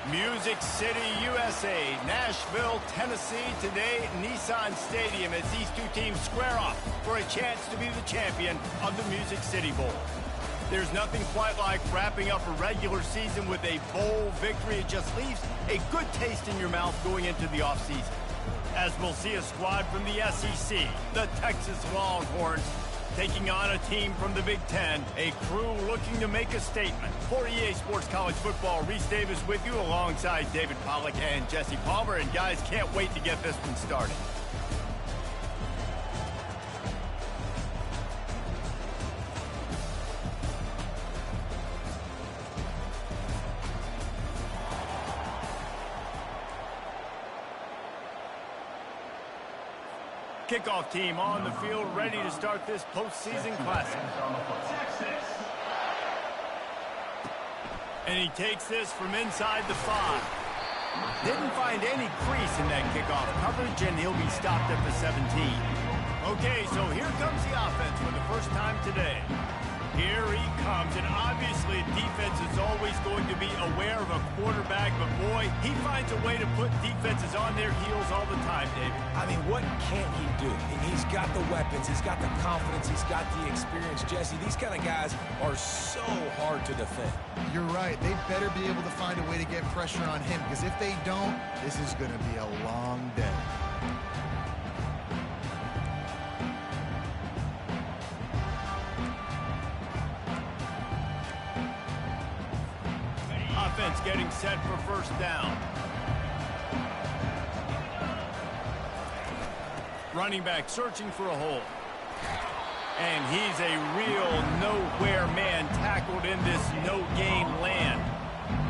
Music City, USA, Nashville, Tennessee, today Nissan Stadium as these two teams square off for a chance to be the champion of the Music City Bowl. There's nothing quite like wrapping up a regular season with a bowl victory. It just leaves a good taste in your mouth going into the offseason. As we'll see a squad from the SEC, the Texas Longhorns, taking on a team from the Big Ten, a crew looking to make a statement. For EA Sports College Football, Reese Davis with you alongside David Pollack and Jesse Palmer. And guys, can't wait to get this one started. Kickoff team on the field, ready to start this postseason classic. And he takes this from inside the 5. Didn't find any crease in that kickoff coverage, and he'll be stopped at the 17. Okay, so here comes the offense for the first time today. Here he comes, and obviously defense is always going to be aware of a quarterback, but boy, he finds a way to put defenses on their heels all the time, David. I mean, what can't he do? He's got the weapons, he's got the confidence, he's got the experience. Jesse, these kind of guys are so hard to defend. You're right. They better be able to find a way to get pressure on him, because if they don't, this is going to be a long day. Offense getting set for first down. Running back searching for a hole. And he's a real nowhere man tackled in this no-gain land.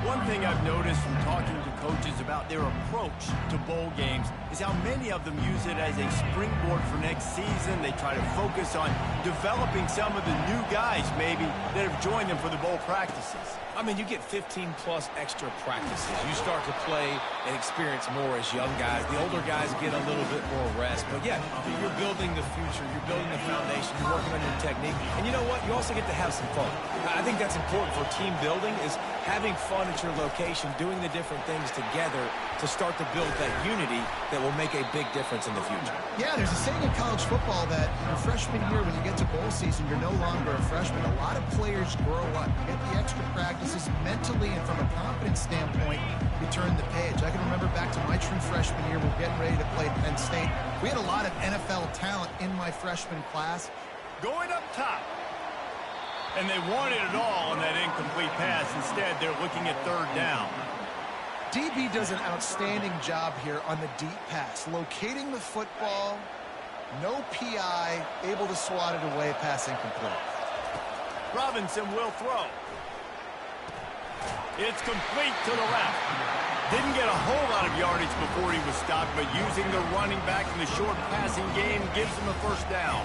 One thing I've noticed from talking to coaches about their approach to bowl games is how many of them use it as a springboard for next season. They try to focus on developing some of the new guys, maybe, that have joined them for the bowl practices. I mean, you get 15-plus extra practices. You start to play and experience more as young guys. The older guys get a little bit more rest. But, yeah, you're building the future. You're building the foundation. You're working on your technique. And you know what? You also get to have some fun. I think that's important for team building, is having fun at your location, doing the different things together to start to build that unity that will make a big difference in the future. Yeah, there's a saying in college football that your freshman year, when you get to bowl season, you're no longer a freshman. A lot of players grow up, get the extra practices mentally, and from a confidence standpoint, you turn the page. I can remember back to my true freshman year, we're getting ready to play Penn State. We had a lot of NFL talent in my freshman class. Going up top. And they wanted it all on that incomplete pass. Instead, they're looking at third down. DB does an outstanding job here on the deep pass, locating the football, no PI, able to swat it away, pass incomplete. Robinson will throw. It's complete to the left. Didn't get a whole lot of yardage before he was stopped, but using the running back in the short passing game gives him a first down.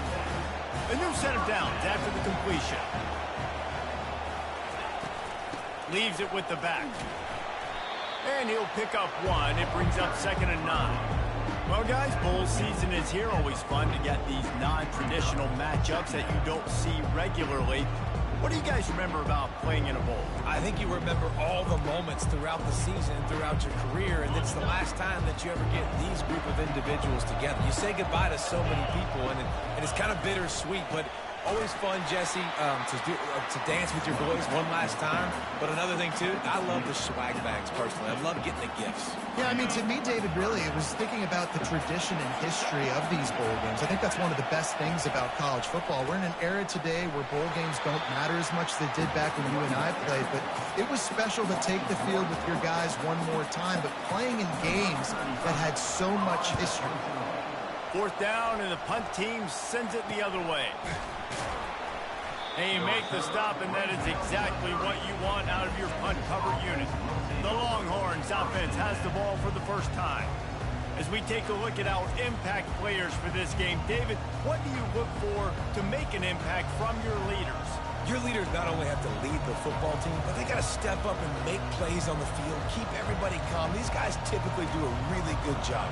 A new set of downs after the completion. Leaves it with the back. And he'll pick up one. It brings up 2nd and 9. Well, guys, bowl season is here. Always fun to get these non-traditional matchups that you don't see regularly. What do you guys remember about playing in a bowl? I think you remember all the moments throughout the season, throughout your career, and it's the last time that you ever get these group of individuals together. You say goodbye to so many people, and it's kind of bittersweet, but always fun, Jesse, to dance with your boys one last time. But another thing, too, I love the swag bags, personally. I love getting the gifts. Yeah, I mean, to me, David, really, it was thinking about the tradition and history of these bowl games. I think that's one of the best things about college football. We're in an era today where bowl games don't matter as much as they did back when you and I played, but it was special to take the field with your guys one more time, but playing in games that had so much history. Fourth down, and the punt team sends it the other way. And you make the stop, and that is exactly what you want out of your punt cover unit. The Longhorns offense has the ball for the first time. As we take a look at our impact players for this game, David, what do you look for to make an impact from your leaders? Your leaders not only have to lead the football team, but they got to step up and make plays on the field, keep everybody calm. These guys typically do a really good job.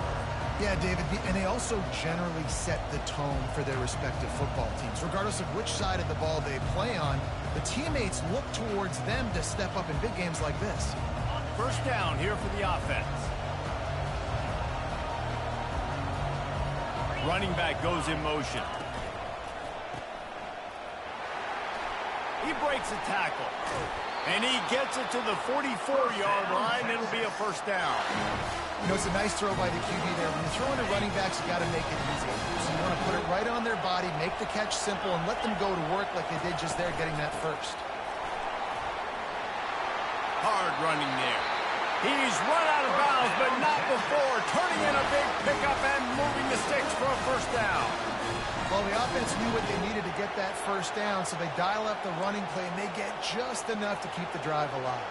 Yeah, David, and they also generally set the tone for their respective football teams. Regardless of which side of the ball they play on, the teammates look towards them to step up in big games like this. First down here for the offense. Running back goes in motion. He breaks a tackle. And he gets it to the 44-yard line. It'll be a first down. You know, it's a nice throw by the QB there. When you're throwing to running backs, you got to make it easy. So you want to put it right on their body, make the catch simple, and let them go to work like they did just there, getting that first. Hard running there. He's run out of bounds, but not before. Turning in a big pickup and moving the sticks for a first down. Well, the offense knew what they needed to get that first down, so they dial up the running play, and they get just enough to keep the drive alive.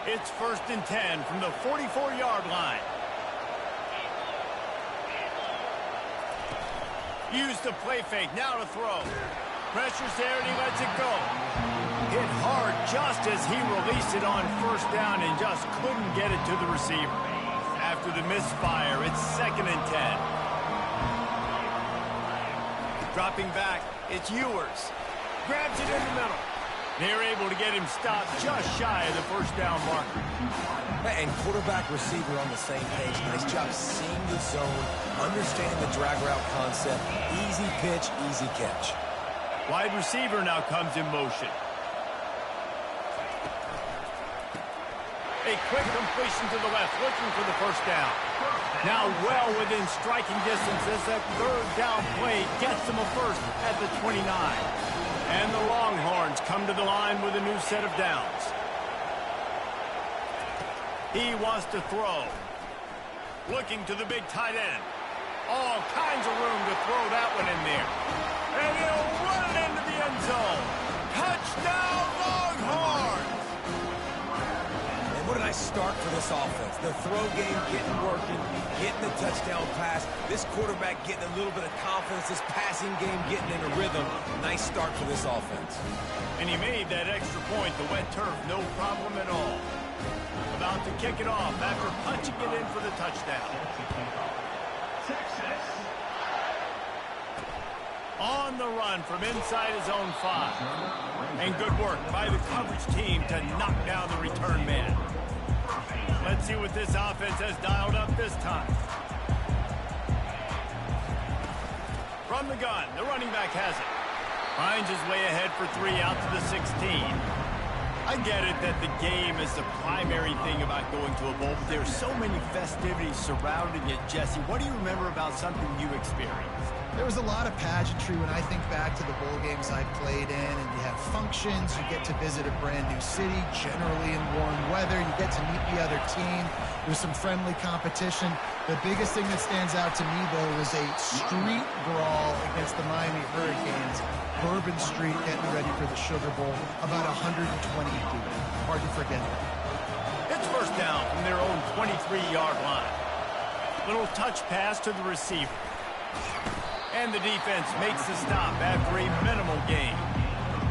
It's 1st and 10 from the 44-yard line. Use the play fake, now to throw. Pressure's there, and he lets it go. Hit hard just as he released it on first down and just couldn't get it to the receiver. After the misfire, it's 2nd and 10. Dropping back, it's Ewers. Grabs it in the middle. They're able to get him stopped just shy of the first down marker. And quarterback receiver on the same page. Nice job seeing the zone, understanding the drag route concept. Easy pitch, easy catch. Wide receiver now comes in motion. A quick completion to the left, looking for the first down. Now well within striking distance as that 3rd down play gets them a first at the 29. And the Longhorns come to the line with a new set of downs. He wants to throw. Looking to the big tight end. All kinds of room to throw that one in there. And he'll run it into the end zone. Touchdown, Longhorns! What a nice start for this offense. The throw game getting working, getting the touchdown pass. This quarterback getting a little bit of confidence. This passing game getting in a rhythm. Nice start for this offense. And he made that extra point, the wet turf, no problem at all. About to kick it off after punching it in for the touchdown. On the run from inside his own 5. And good work by the coverage team to knock down the return man. Let's see what this offense has dialed up this time. From the gun, the running back has it. Finds his way ahead for 3 out to the 16. I get it that the game is the primary thing about going to a bowl, but there's so many festivities surrounding it. Jesse, what do you remember about something you experienced? There was a lot of pageantry when I think back to the bowl games I played in, and you have functions, you get to visit a brand new city, generally in warm weather, you get to meet the other team, there's some friendly competition. The biggest thing that stands out to me, though, was a street brawl against the Miami Hurricanes. Bourbon Street getting ready for the Sugar Bowl, about 120 deep. Hard to forget that. It's first down from their own 23-yard line. Little touch pass to the receiver. And the defense makes the stop after a minimal gain.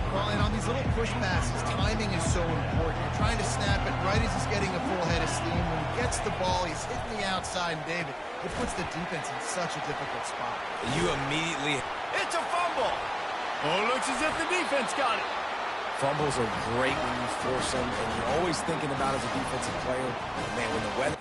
Well, and on these little push passes, timing is so important. You're trying to snap it right as he's getting a full head of steam. When he gets the ball, he's hitting the outside, and David, it puts the defense in such a difficult spot. You immediately... It's a fumble. Oh, it looks as if the defense got it. Fumbles are great when you force them, and you're always thinking about as a defensive player, man, when the weather...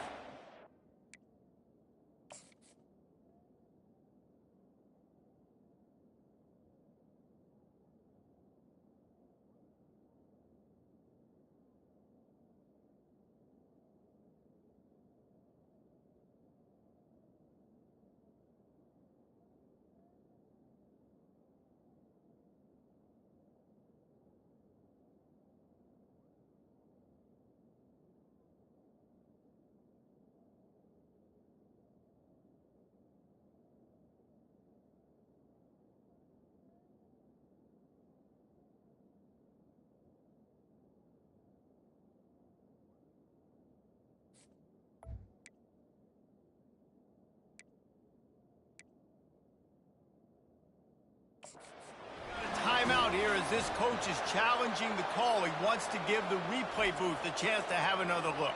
Timeout here as this coach is challenging the call. He wants to give the replay booth the chance to have another look.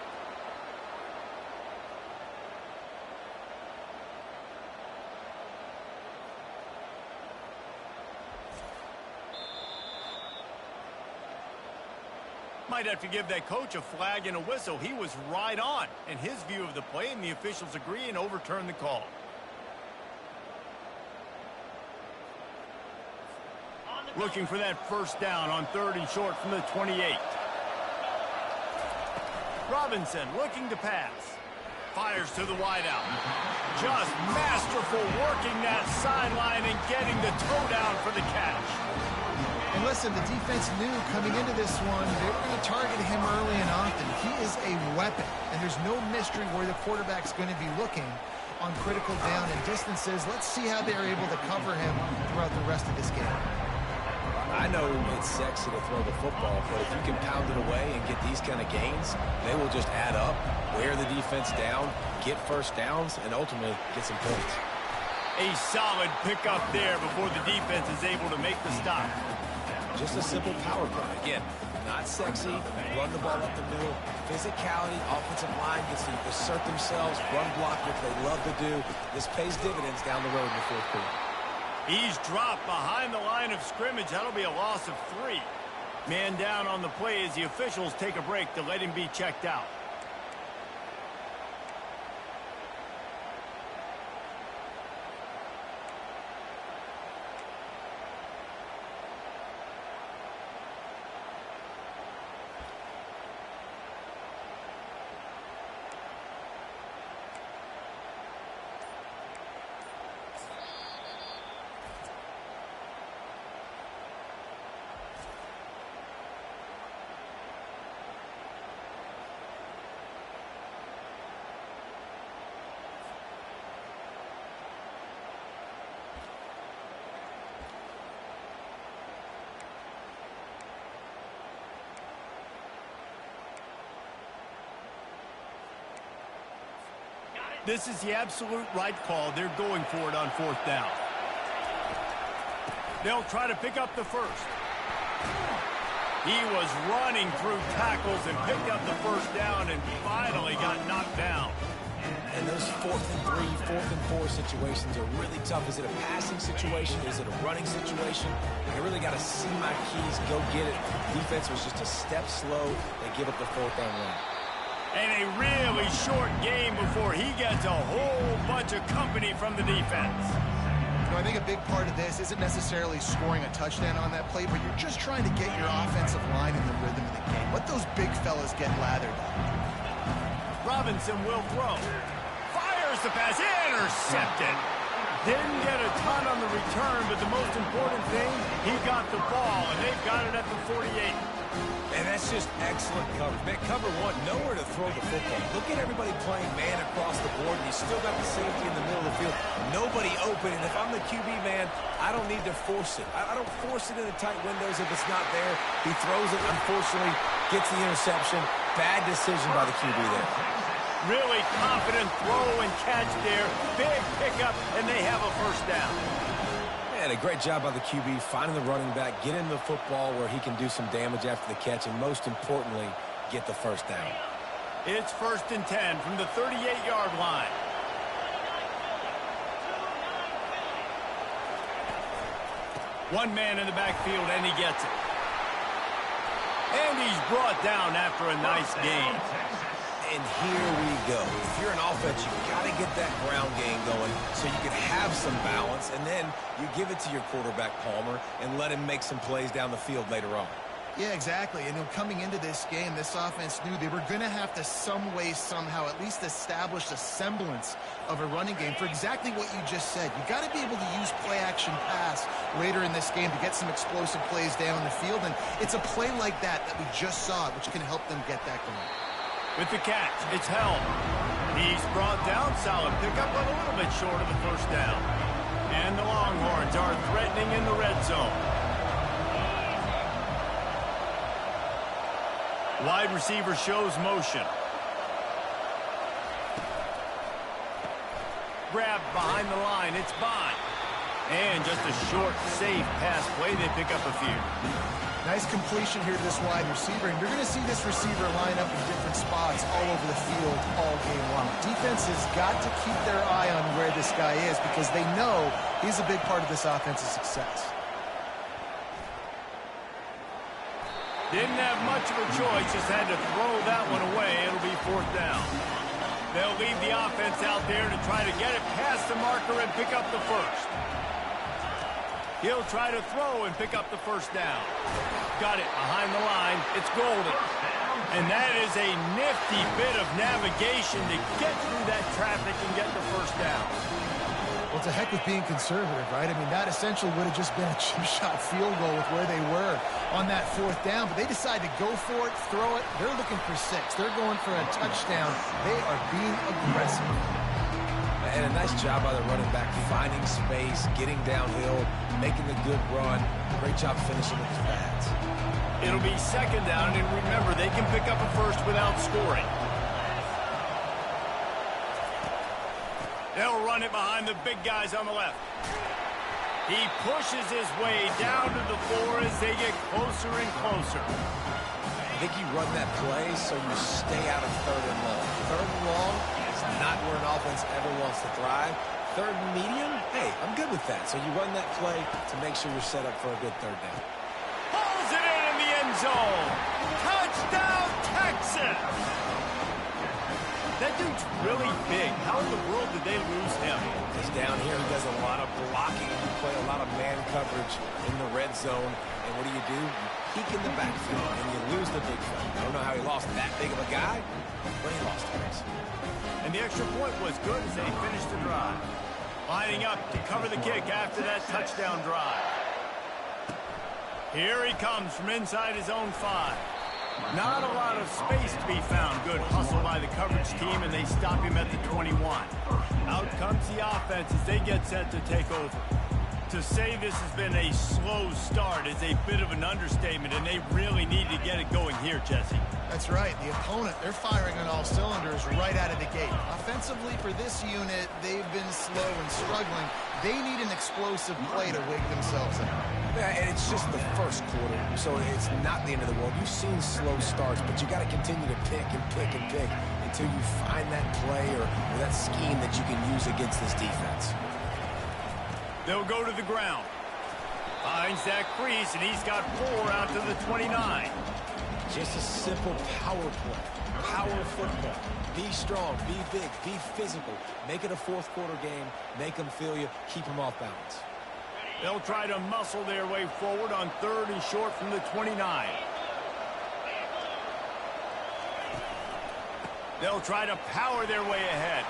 Might have to give that coach a flag and a whistle. He was right on in his view of the play, and the officials agree and overturn the call. Looking for that first down on 3rd and short from the 28. Robinson looking to pass. Fires to the wideout. Just masterful working that sideline and getting the toe down for the catch. And listen, the defense knew coming into this one, they were going to target him early and often. He is a weapon, and there's no mystery where the quarterback's going to be looking on critical down and distances. Let's see how they're able to cover him throughout the rest of this game. I know it's sexy to throw the football, but if you can pound it away and get these kind of gains, they will just add up, wear the defense down, get first downs, and ultimately get some points. A solid pickup there before the defense is able to make the stop. Just a simple power play. Again, not sexy, run the ball up the middle, physicality, offensive line gets to assert themselves, run block, which they love to do. This pays dividends down the road in the fourth quarter. He's dropped behind the line of scrimmage. That'll be a loss of 3. Man down on the play as the officials take a break to let him be checked out. This is the absolute right call. They're going for it on 4th down. They'll try to pick up the first. He was running through tackles and picked up the first down and finally got knocked down. And those 4th and 3, 4th and 4 situations are really tough. Is it a passing situation? Is it a running situation? I really got to see my keys, go get it. Defense was just a step slow. They give up the 4th down run. And a really short game before he gets a whole bunch of company from the defense. You know, I think a big part of this isn't necessarily scoring a touchdown on that play, but you're just trying to get your offensive line in the rhythm of the game. Let those big fellas get lathered up. Robinson will throw. Fires the pass. Intercepted. Didn't get a ton on the return, but the most important thing, he got the ball, and they've got it at the 48. And that's just excellent coverage. Man, cover one, nowhere to throw the football. Look at everybody playing man across the board, and you still got the safety in the middle of the field. Nobody open, and if I'm the QB, man, I don't need to force it. I don't force it in the tight windows if it's not there. He throws it, unfortunately, gets the interception. Bad decision by the QB there. Really confident throw and catch there. Big pickup, and they have a first down. And a great job by the QB finding the running back, get him the football where he can do some damage after the catch, and most importantly, get the first down. It's 1st and 10 from the 38-yard line. One man in the backfield, and he gets it. And he's brought down after a nice gain. And here we go. If you're an offense, you've got to get that ground game going so you can have some balance, and then you give it to your quarterback, Palmer, and let him make some plays down the field later on. Yeah, exactly. And coming into this game, this offense knew they were going to have to some way, somehow, at least establish a semblance of a running game for exactly what you just said. You've got to be able to use play-action pass later in this game to get some explosive plays down the field, and it's a play like that we just saw, which can help them get that going. With the catch, it's held. He's brought down. Solid pickup, but a little bit short of the first down. And the Longhorns are threatening in the red zone. Wide receiver shows motion. Grabbed behind the line. It's Bond. And just a short, safe pass play. They pick up a few. Nice completion here to this wide receiver, and you're going to see this receiver line up in different spots all over the field all game long. Defense has got to keep their eye on where this guy is because they know he's a big part of this offense's success. Didn't have much of a choice, just had to throw that one away. It'll be 4th down. They'll leave the offense out there to try to get it past the marker and pick up the first. He'll try to throw and pick up the 1st down. Got it behind the line. It's Golden. And that is a nifty bit of navigation to get through that traffic and get the 1st down. Well, to heck with being conservative, right? I mean, that essentially would have just been a chip shot field goal with where they were on that 4th down. But they decide to go for it, throw it. They're looking for 6. They're going for a touchdown. They are being aggressive. And a nice job by the running back, finding space, getting downhill, making a good run. Great job finishing with his pads. It'll be 2nd down, and remember, they can pick up a first without scoring. They'll run it behind the big guys on the left. He pushes his way down to the floor as they get closer and closer. I think you run that play so you stay out of 3rd and long. 3rd and long is not where an offense ever wants to thrive. 3rd and medium, hey, I'm good with that. So you run that play to make sure you're set up for a good 3rd down. Pulls it in the end zone. Touchdown, Texas! That dude's really big. How in the world did they lose him? Because down here he does a lot of blocking. You play a lot of man coverage in the red zone. And what do? You peek in the backfield, and you lose the big fella. I don't know how he lost that big of a guy, but he lost it. And the extra point was good as they finished the drive. Lining up to cover the kick after that touchdown drive. Here he comes from inside his own 5. Not a lot of space to be found. Good hustle by the coverage team, and they stop him at the 21. Out comes the offense as they get set to take over. To say this has been a slow start is a bit of an understatement, and they really need to get it going here, Jesse. That's right. The opponent, they're firing on all cylinders right out of the gate. Offensively, for this unit, they've been slow and struggling. They need an explosive play to wake themselves up. Yeah, and it's just the 1st quarter, so it's not the end of the world. You've seen slow starts, but you got to continue to pick and pick and pick until you find that play or that scheme that you can use against this defense. They'll go to the ground. Finds that crease, and he's got 4 out to the 29. Just a simple power play. Power football. Be strong, be big, be physical. Make it a 4th quarter game. Make them feel you. Keep them off balance. They'll try to muscle their way forward on 3rd and short from the 29. They'll try to power their way ahead.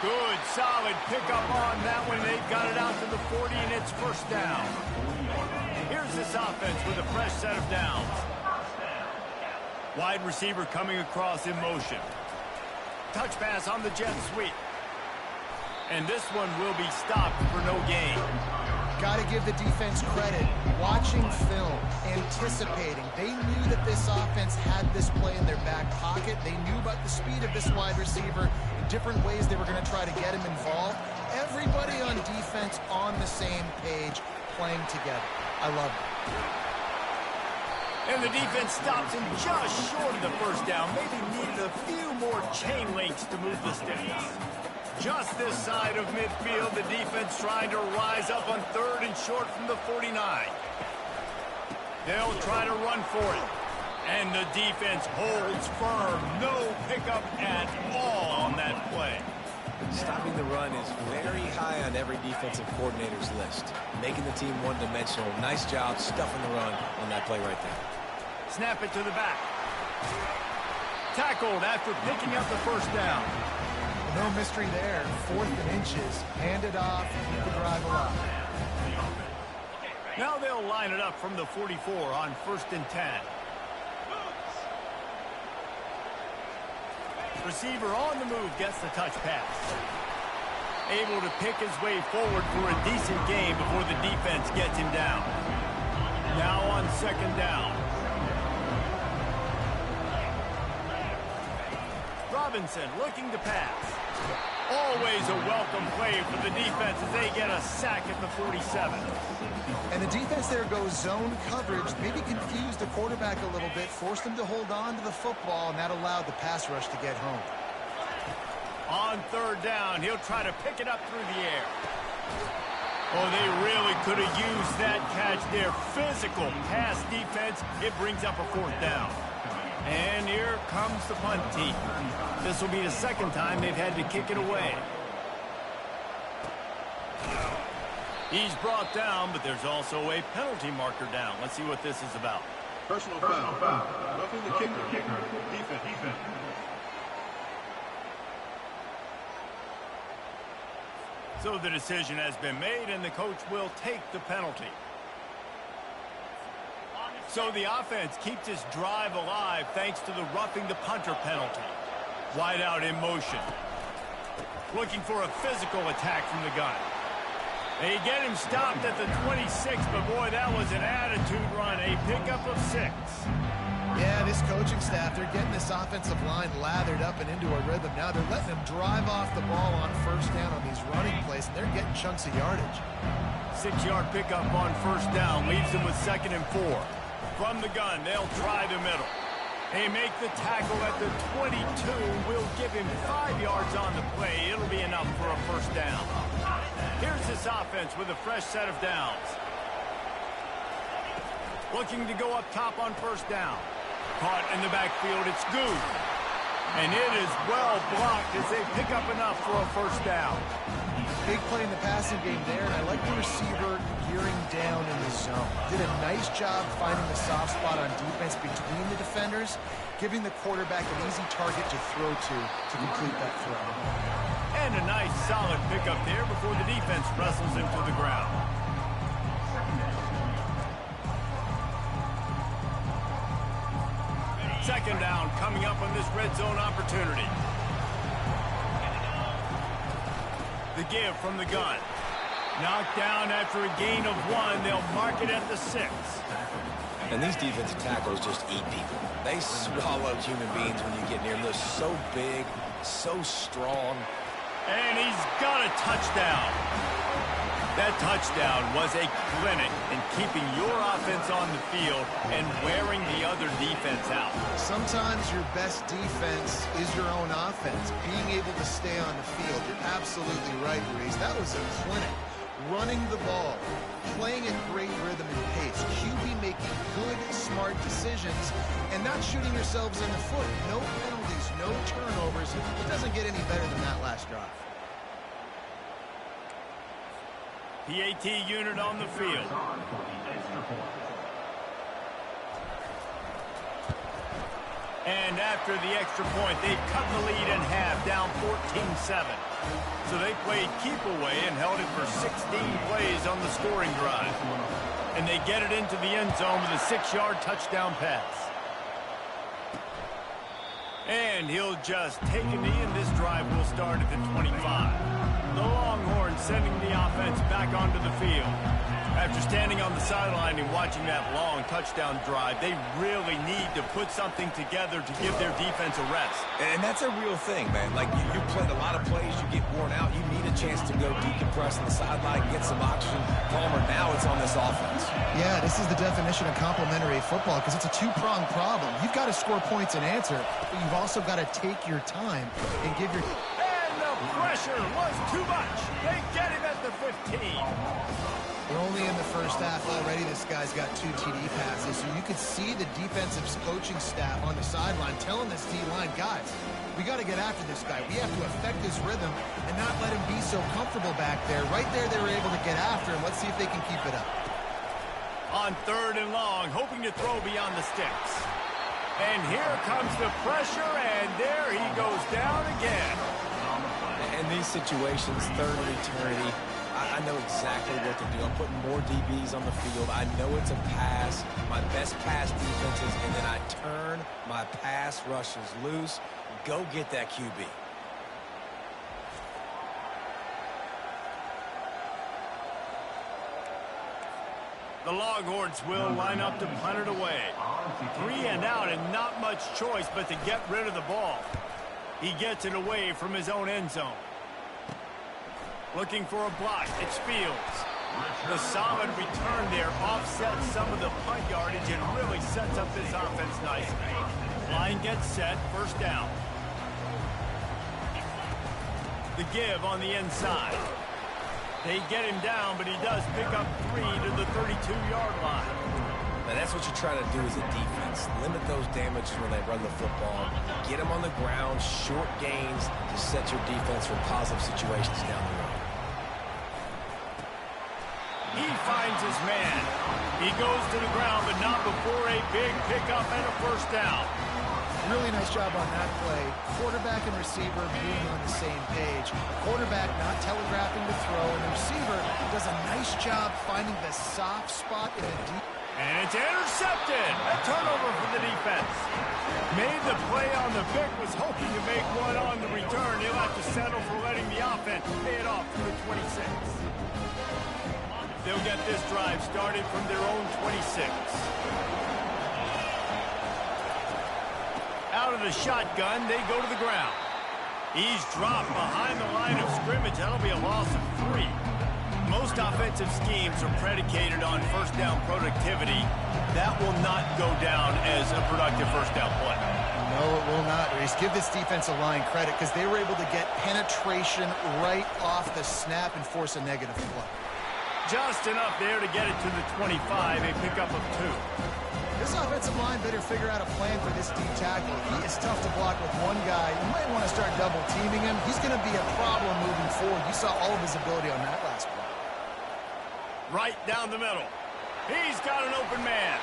Good, solid pickup on that one. They've got it out to the 40, and it's 1st down. Here's this offense with a fresh set of downs. Wide receiver coming across in motion. Touch pass on the jet sweep. And this one will be stopped for no gain. Got to give the defense credit. Watching film, anticipating. They knew that this offense had this play in their back pocket. They knew about the speed of this wide receiver, the different ways they were going to try to get him involved. Everybody on defense on the same page, playing together. I love it. And the defense stops him just short of the 1st down. Maybe needed a few more chain links to move the sticks. Just this side of midfield, the defense trying to rise up on 3rd and short from the 49. They'll try to run for it. And the defense holds firm. No pickup at all on that play. Stopping the run is very high on every defensive coordinator's list. Making the team one-dimensional. Nice job stuffing the run on that play right there. Snap it to the back. Tackled after picking up the 1st down. No mystery there. 4th and inches. Hand it off. Keep the drive alive. Now they'll line it up from the 44 on 1st and 10. Receiver on the move gets the touch pass. Able to pick his way forward for a decent game before the defense gets him down. Now on 2nd down. Robinson looking to pass. Always a welcome play for the defense as they get a sack at the 47. And the defense there goes zone coverage, maybe confused the quarterback a little bit, forced him to hold on to the football, and that allowed the pass rush to get home. On 3rd down, he'll try to pick it up through the air. Oh, they really could have used that catch there. Physical pass defense. It brings up a 4th down. And here comes the punt team. This will be the 2nd time they've had to kick it away. He's brought down, but there's also a penalty marker down. Let's see what this is about. Personal foul. Roughing the kicker. Defense. So the decision has been made, and the coach will take the penalty. So the offense keeps its drive alive thanks to the roughing the punter penalty. Wide out in motion. Looking for a physical attack from the gun. They get him stopped at the 26, but boy, that was an attitude run. A pickup of 6. Yeah, this coaching staff, they're getting this offensive line lathered up and into a rhythm. Now they're letting them drive off the ball on 1st down on these running plays, and they're getting chunks of yardage. 6-yard pickup on 1st down, leaves them with 2nd and 4. From the gun, they'll try the middle. They make the tackle at the 22. We'll give him 5 yards on the play. It'll be enough for a 1st down. Here's this offense with a fresh set of downs. Looking to go up top on 1st down. Caught in the backfield, it's good. And it is well blocked as they pick up enough for a 1st down. Big play in the passing game there, and I like the receiver gearing down in the zone. Did a nice job finding the soft spot on defense between the defenders, giving the quarterback an easy target to throw to complete that throw. And a nice solid pickup there before the defense wrestles him to the ground. Second down coming up on this red zone opportunity. The give from the gun. Knocked down after a gain of 1. They'll mark it at the 6. And these defensive tackles just eat people. They swallow human beings when you get near them. They're so big, so strong. And he's got a touchdown. That touchdown was a clinic in keeping your offense on the field and wearing the other defense out. Sometimes your best defense is your own offense. Being able to stay on the field. You're absolutely right, Reese. That was a clinic. Running the ball, playing at great rhythm and pace. QB making good, smart decisions, and not shooting yourselves in the foot. No penalties, no turnovers. It doesn't get any better than that last drive. PAT unit on the field. And after the extra point, they've cut the lead in half, down 14-7. So they played keep away and held it for 16 plays on the scoring drive. And they get it into the end zone with a 6-yard touchdown pass. And he'll just take a knee, and this drive will start at the 25. The Longhorns sending the offense back onto the field. After standing on the sideline and watching that long touchdown drive, they really need to put something together to give their defense a rest. And that's a real thing, man. Like, you played a lot of plays, you get worn out, you need a chance to go decompress on the sideline, get some oxygen. Palmer, now it's on this offense. Yeah, this is the definition of complementary football because it's a two-pronged problem. You've got to score points and answer, but you've also got to take your time and give your... And the pressure was too much. They get him at the 15. We're only in the first half already. This guy's got 2 TD passes, so you could see the defensive coaching staff on the sideline telling this D-line, guys, we got to get after this guy. We have to affect his rhythm and not let him be so comfortable back there. Right there, they were able to get after him. Let's see if they can keep it up. On 3rd and long, hoping to throw beyond the sticks. And here comes the pressure, and there he goes down again. In these situations, 3rd and eternity, I know exactly what to do. I'm putting more DBs on the field. I know it's a pass, my best pass defenses, and then I turn my pass rushes loose. Go get that QB. The Longhorns will line up to punt it away. 3 and out and not much choice but to get rid of the ball. He gets it away from his own end zone. Looking for a block. It's Fields. The solid return there offsets some of the punt yardage and really sets up this offense nicely. Line gets set. 1st down. The give on the inside. They get him down, but he does pick up 3 to the 32-yard line. Now, that's what you're trying to do as a defense. Limit those damages when they run the football. Get them on the ground, short gains to set your defense for positive situations down the road. He finds his man. He goes to the ground, but not before a big pickup and a first down. Really nice job on that play. Quarterback and receiver being on the same page. Quarterback not telegraphing the throw, and the receiver does a nice job finding the soft spot in the deep. And it's intercepted. A turnover for the defense. Made the play on the pick, was hoping to make one on the return. He'll have to settle for letting the offense pay it off to the 26. They'll get this drive started from their own 26. Out of the shotgun, they go to the ground. He's dropped behind the line of scrimmage. That'll be a loss of 3. Most offensive schemes are predicated on first down productivity. That will not go down as a productive first down play. No, it will not, Reese. Give this defensive line credit because they were able to get penetration right off the snap and force a negative play. Just enough there to get it to the 25, a pickup of 2. This offensive line better figure out a plan for this deep tackle. He is tough to block with one guy. You might want to start double teaming him. He's going to be a problem moving forward. You saw all of his ability on that last play. Right down the middle. He's got an open man.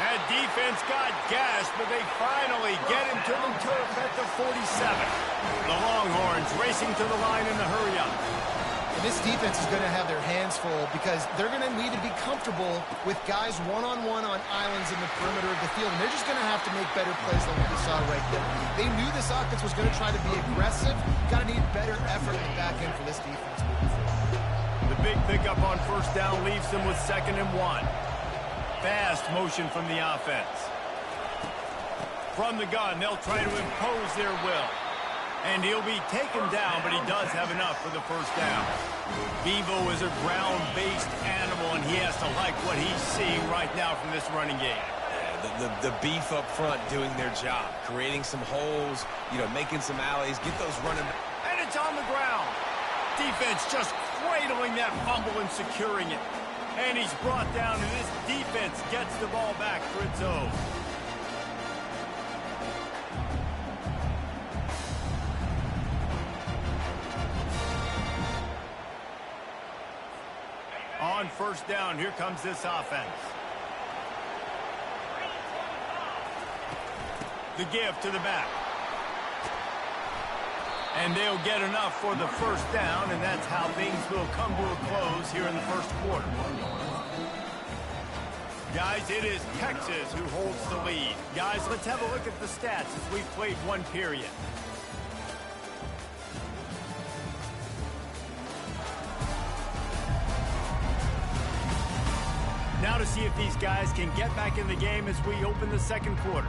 That defense got gashed, but they finally get him to the turf at the 47. The Longhorns racing to the line in the hurry-up. This defense is going to have their hands full because they're going to need to be comfortable with guys one-on-one on islands in the perimeter of the field. And they're just going to have to make better plays than what we saw right there. They knew this offense was going to try to be aggressive. Got to need better effort in the back end for this defense moving forward. The big pickup on first down leaves them with 2nd and 1. Fast motion from the offense. From the gun, they'll try to impose their will. And he'll be taken down, but he does have enough for the first down. Bevo is a ground-based animal, and he has to like what he's seeing right now from this running game. Yeah, the beef up front doing their job, creating some holes, making some alleys, get those running. And it's on the ground. Defense just cradling that fumble and securing it. And he's brought down, and this defense gets the ball back for its own. On first down, here comes this offense. The give to the back. And they'll get enough for the first down, and that's how things will come to a close here in the first quarter. Guys, it is Texas who holds the lead. Guys, let's have a look at the stats as we've played one period. Now to see if these guys can get back in the game as we open the second quarter.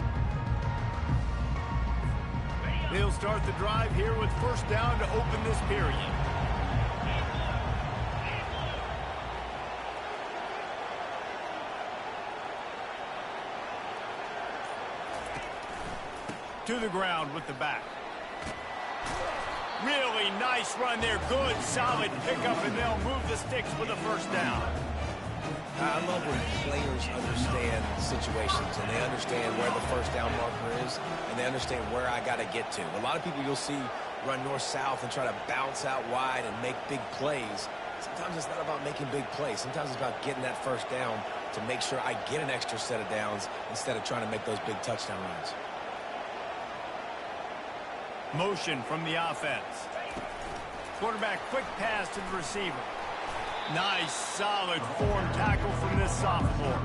They'll start the drive here with first down to open this period. To the ground with the back. Really nice run there. Good, solid pickup, and they'll move the sticks with a first down. I love when players understand situations and they understand where the first down marker is and they understand where I got to get to. A lot of people you'll see run north-south and try to bounce out wide and make big plays. Sometimes it's not about making big plays. Sometimes it's about getting that first down to make sure I get an extra set of downs instead of trying to make those big touchdown runs. Motion from the offense. Quarterback quick pass to the receiver. Nice, solid form tackle from this sophomore.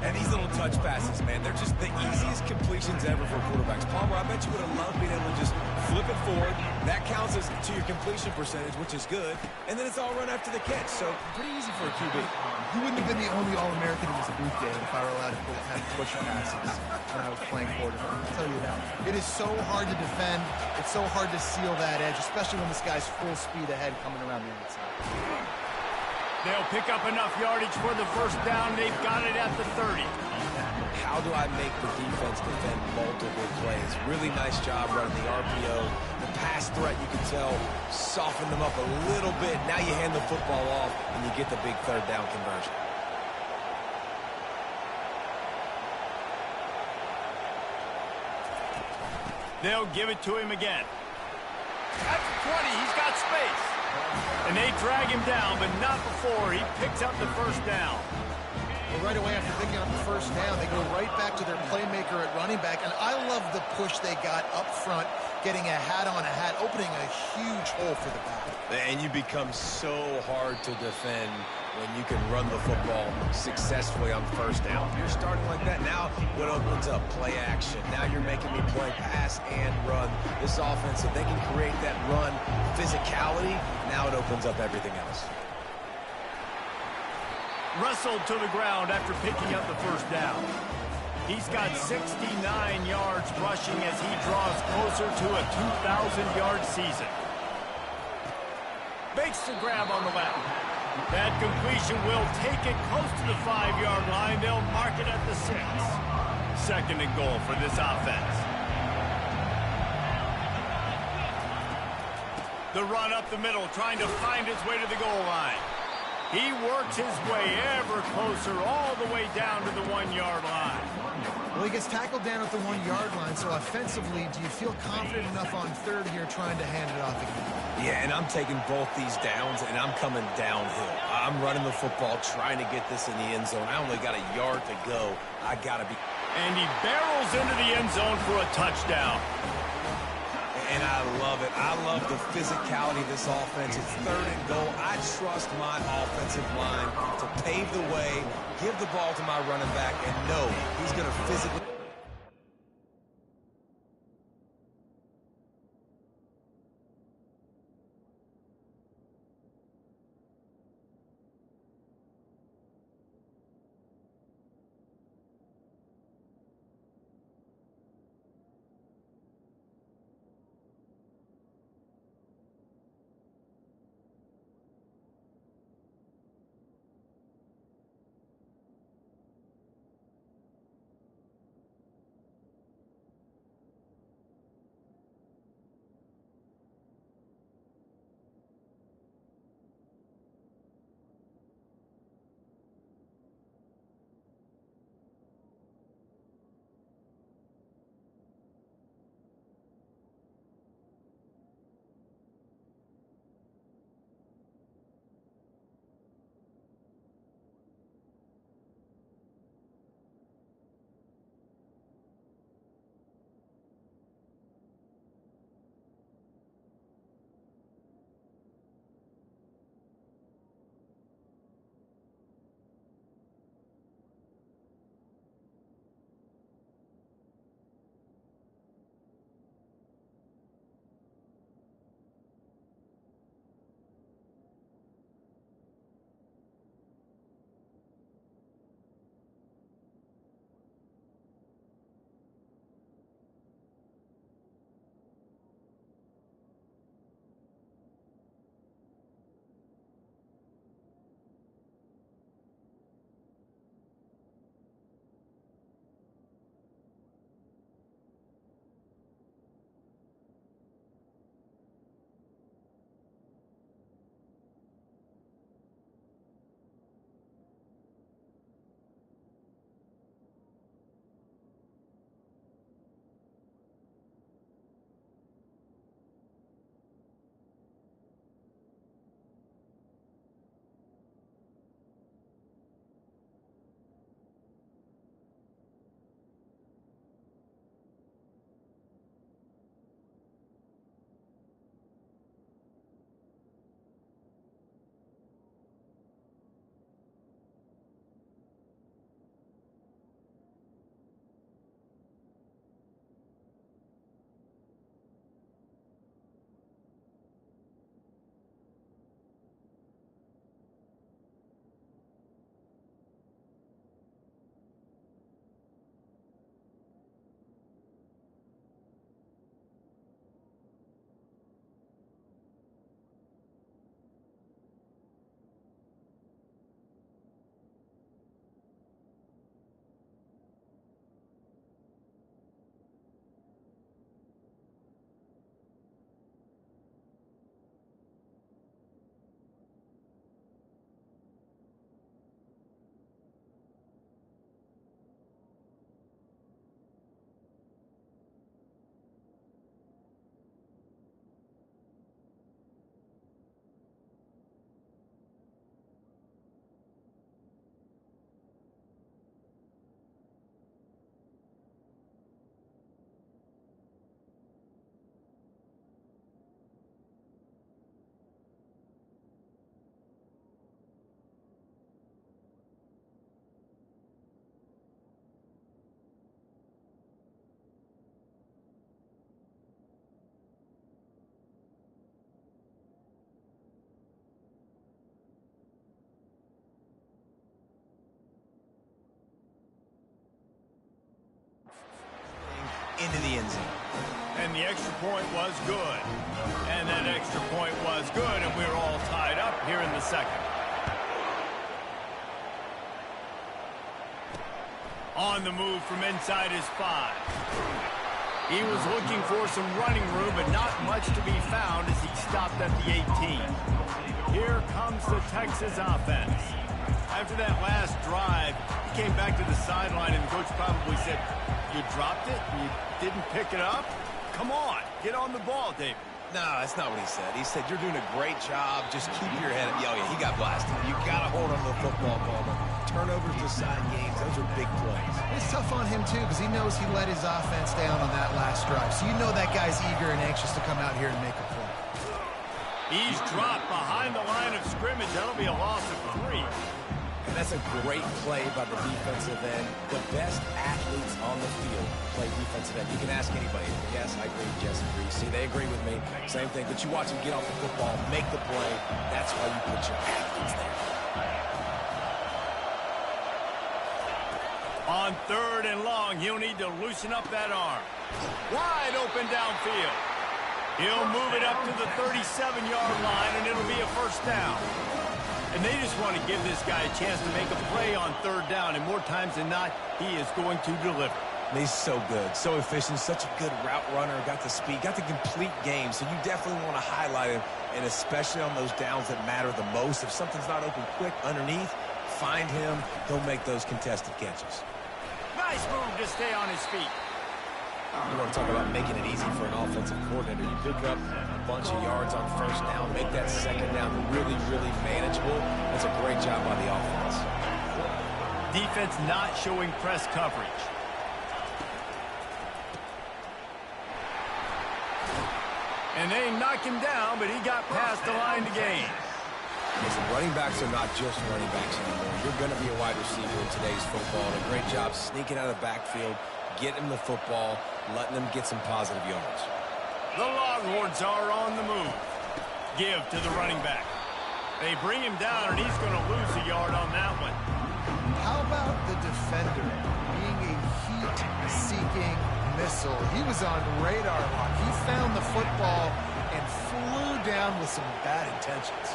And these little touch passes, man, they're just the easiest completions ever for quarterbacks. Palmer, I bet you would have loved being able to just flip it forward. That counts as to your completion percentage, which is good. And then it's all run after the catch, so pretty easy for a QB. He wouldn't have been the only All-American in this booth game if I were allowed to have push passes when I was playing quarterback. I'll tell you that. It is so hard to defend. It's so hard to seal that edge, especially when this guy's full speed ahead coming around the outside. They'll pick up enough yardage for the first down. They've got it at the 30. how do I make the defense defend multiple plays? Really nice job running the RPO. The pass threat, you can tell, softened them up a little bit. Now you hand the football off, and you get the big third down conversion. They'll give it to him again. At the 20, he's got space. And they drag him down, but not before he picks up the first down. Well, right away after picking up the first down, they go right back to their playmaker at running back. And I love the push they got up front, getting a hat on a hat, opening a huge hole for the back. And you become so hard to defend when you can run the football successfully on first down. You're starting like that. Now what opens up? Play action. Now you're making me play pass and run. This offense, if they can create that run physicality, now it opens up everything else. Wrestled to the ground after picking up the first down. He's got 69 yards rushing as he draws closer to a 2,000-yard season. Makes the grab on the left. That completion will take it close to the 5-yard line. They'll mark it at the 6. Second and goal for this offense. The run up the middle, trying to find its way to the goal line. He works his way ever closer, all the way down to the 1-yard line. Well, he gets tackled down at the 1-yard line, so offensively, do you feel confident enough on third here trying to hand it off again? Yeah, and I'm taking both these downs, and I'm coming downhill. I'm running the football, trying to get this in the end zone. I only got a yard to go. I got to be... And he barrels into the end zone for a touchdown. And I love it. I love the physicality of this offense. It's third and goal. I trust my offensive line to pave the way, give the ball to my running back, and know he's going to physically... And the extra point was good. And that extra point was good, and we're all tied up here in the second. On the move from inside his 5. He was looking for some running room, but not much to be found as he stopped at the 18. Here comes the Texas offense. After that last drive, he came back to the sideline, and the coach probably said, "You dropped it? You didn't pick it up? Come on, get on the ball, David." No, that's not what he said. He said, "You're doing a great job. Just keep your head up." Oh, yeah, he got blasted. You got to hold on to the football, Palmer. Turnovers decide games. Those are big plays. It's tough on him, too, because he knows he let his offense down on that last drive. So you know that guy's eager and anxious to come out here and make a play. He's dropped behind the line of scrimmage. That'll be a loss of 3. And that's a great play by the defensive end. The best athletes on the field play defensive end. You can ask anybody. Yes, I agree. Jess agrees. See, they agree with me. Same thing. But you watch him get off the football, make the play. That's why you put your athletes there. On 3rd and long, he'll need to loosen up that arm. Wide open downfield. He'll move it up to the 37-yard line, and it'll be a first down. And they just want to give this guy a chance to make a play on 3rd down, and more times than not, he is going to deliver. And he's so good, so efficient, such a good route runner, got the speed, got the complete game, so you definitely want to highlight him, and especially on those downs that matter the most. If something's not open quick underneath, find him. He'll make those contested catches. Nice move to stay on his feet. You want to talk about making it easy for an offensive coordinator. You pick up a bunch of yards on 1st down, make that 2nd down really, really manageable. That's a great job by the offense. Defense not showing press coverage. And they knock him down, but he got past the line to gain. Listen, running backs are not just running backs anymore. You're going to be a wide receiver in today's football. And a great job sneaking out of the backfield, getting him the football, letting them get some positive yards. The Longhorns are on the move. Give to the running back. They bring him down, and he's going to lose a yard on that one. How about the defender being a heat-seeking missile? He was on radar lock. He found the football and flew down with some bad intentions.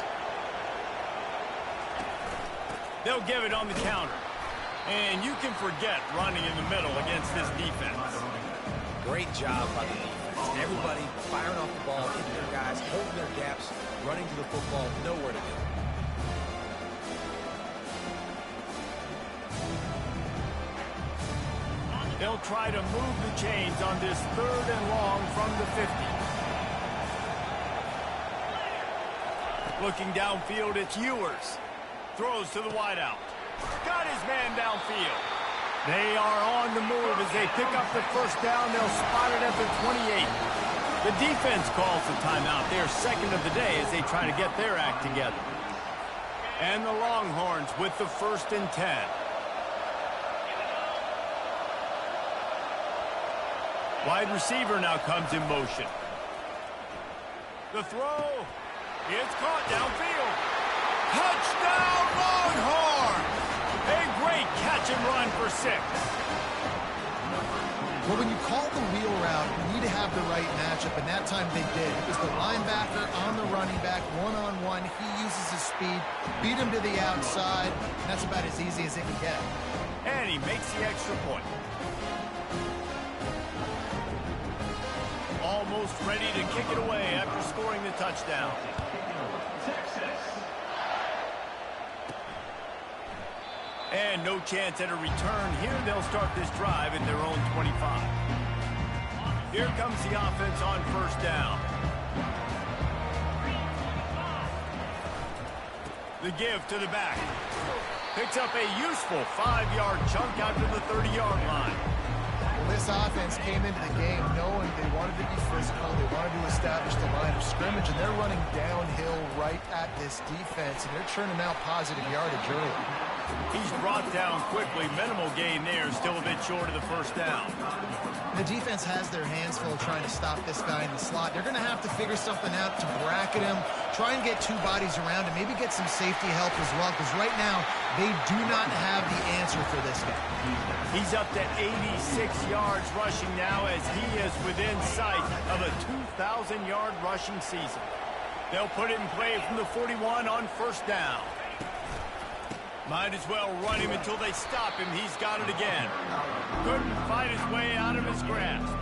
They'll give it on the counter. And you can forget running in the middle against this defense. Great job by the defense. Everybody firing off the ball, hitting their guys, holding their gaps, running to the football, nowhere to go. They'll try to move the chains on this 3rd and long from the 50. Looking downfield, it's Ewers. Throws to the wideout. Got his man downfield. They are on the move as they pick up the 1st down. They'll spot it at the 28. The defense calls the timeout. Their 2nd of the day as they try to get their act together. And the Longhorns with the 1st and 10. Wide receiver now comes in motion. The throw. It's caught downfield. Touchdown, Longhorns! A great catch and run for 6. Well, when you call the wheel route, you need to have the right matchup, and that time they did. It was the linebacker on the running back, one-on-one. He uses his speed, beat him to the outside, and that's about as easy as it can get. And he makes the extra point. Almost ready to kick it away after scoring the touchdown. And no chance at a return here. They'll start this drive at their own 25. Here comes the offense on 1st down. The give to the back. Picks up a useful 5-yard chunk out to the 30-yard line. Well, this offense came into the game knowing they wanted to be physical. They wanted to establish the line of scrimmage, and they're running downhill right at this defense, and they're churning out positive yardage early. He's brought down quickly. Minimal gain there. Still a bit short of the 1st down. The defense has their hands full trying to stop this guy in the slot. They're going to have to figure something out to bracket him, try and get 2 bodies around him, maybe get some safety help as well, because right now they do not have the answer for this guy. He's up to 86 yards rushing now as he is within sight of of a 2,000-yard rushing season. They'll put it in play from the 41 on first down. Might as well run him until they stop him. He's got it again. Couldn't fight his way out of his grasp.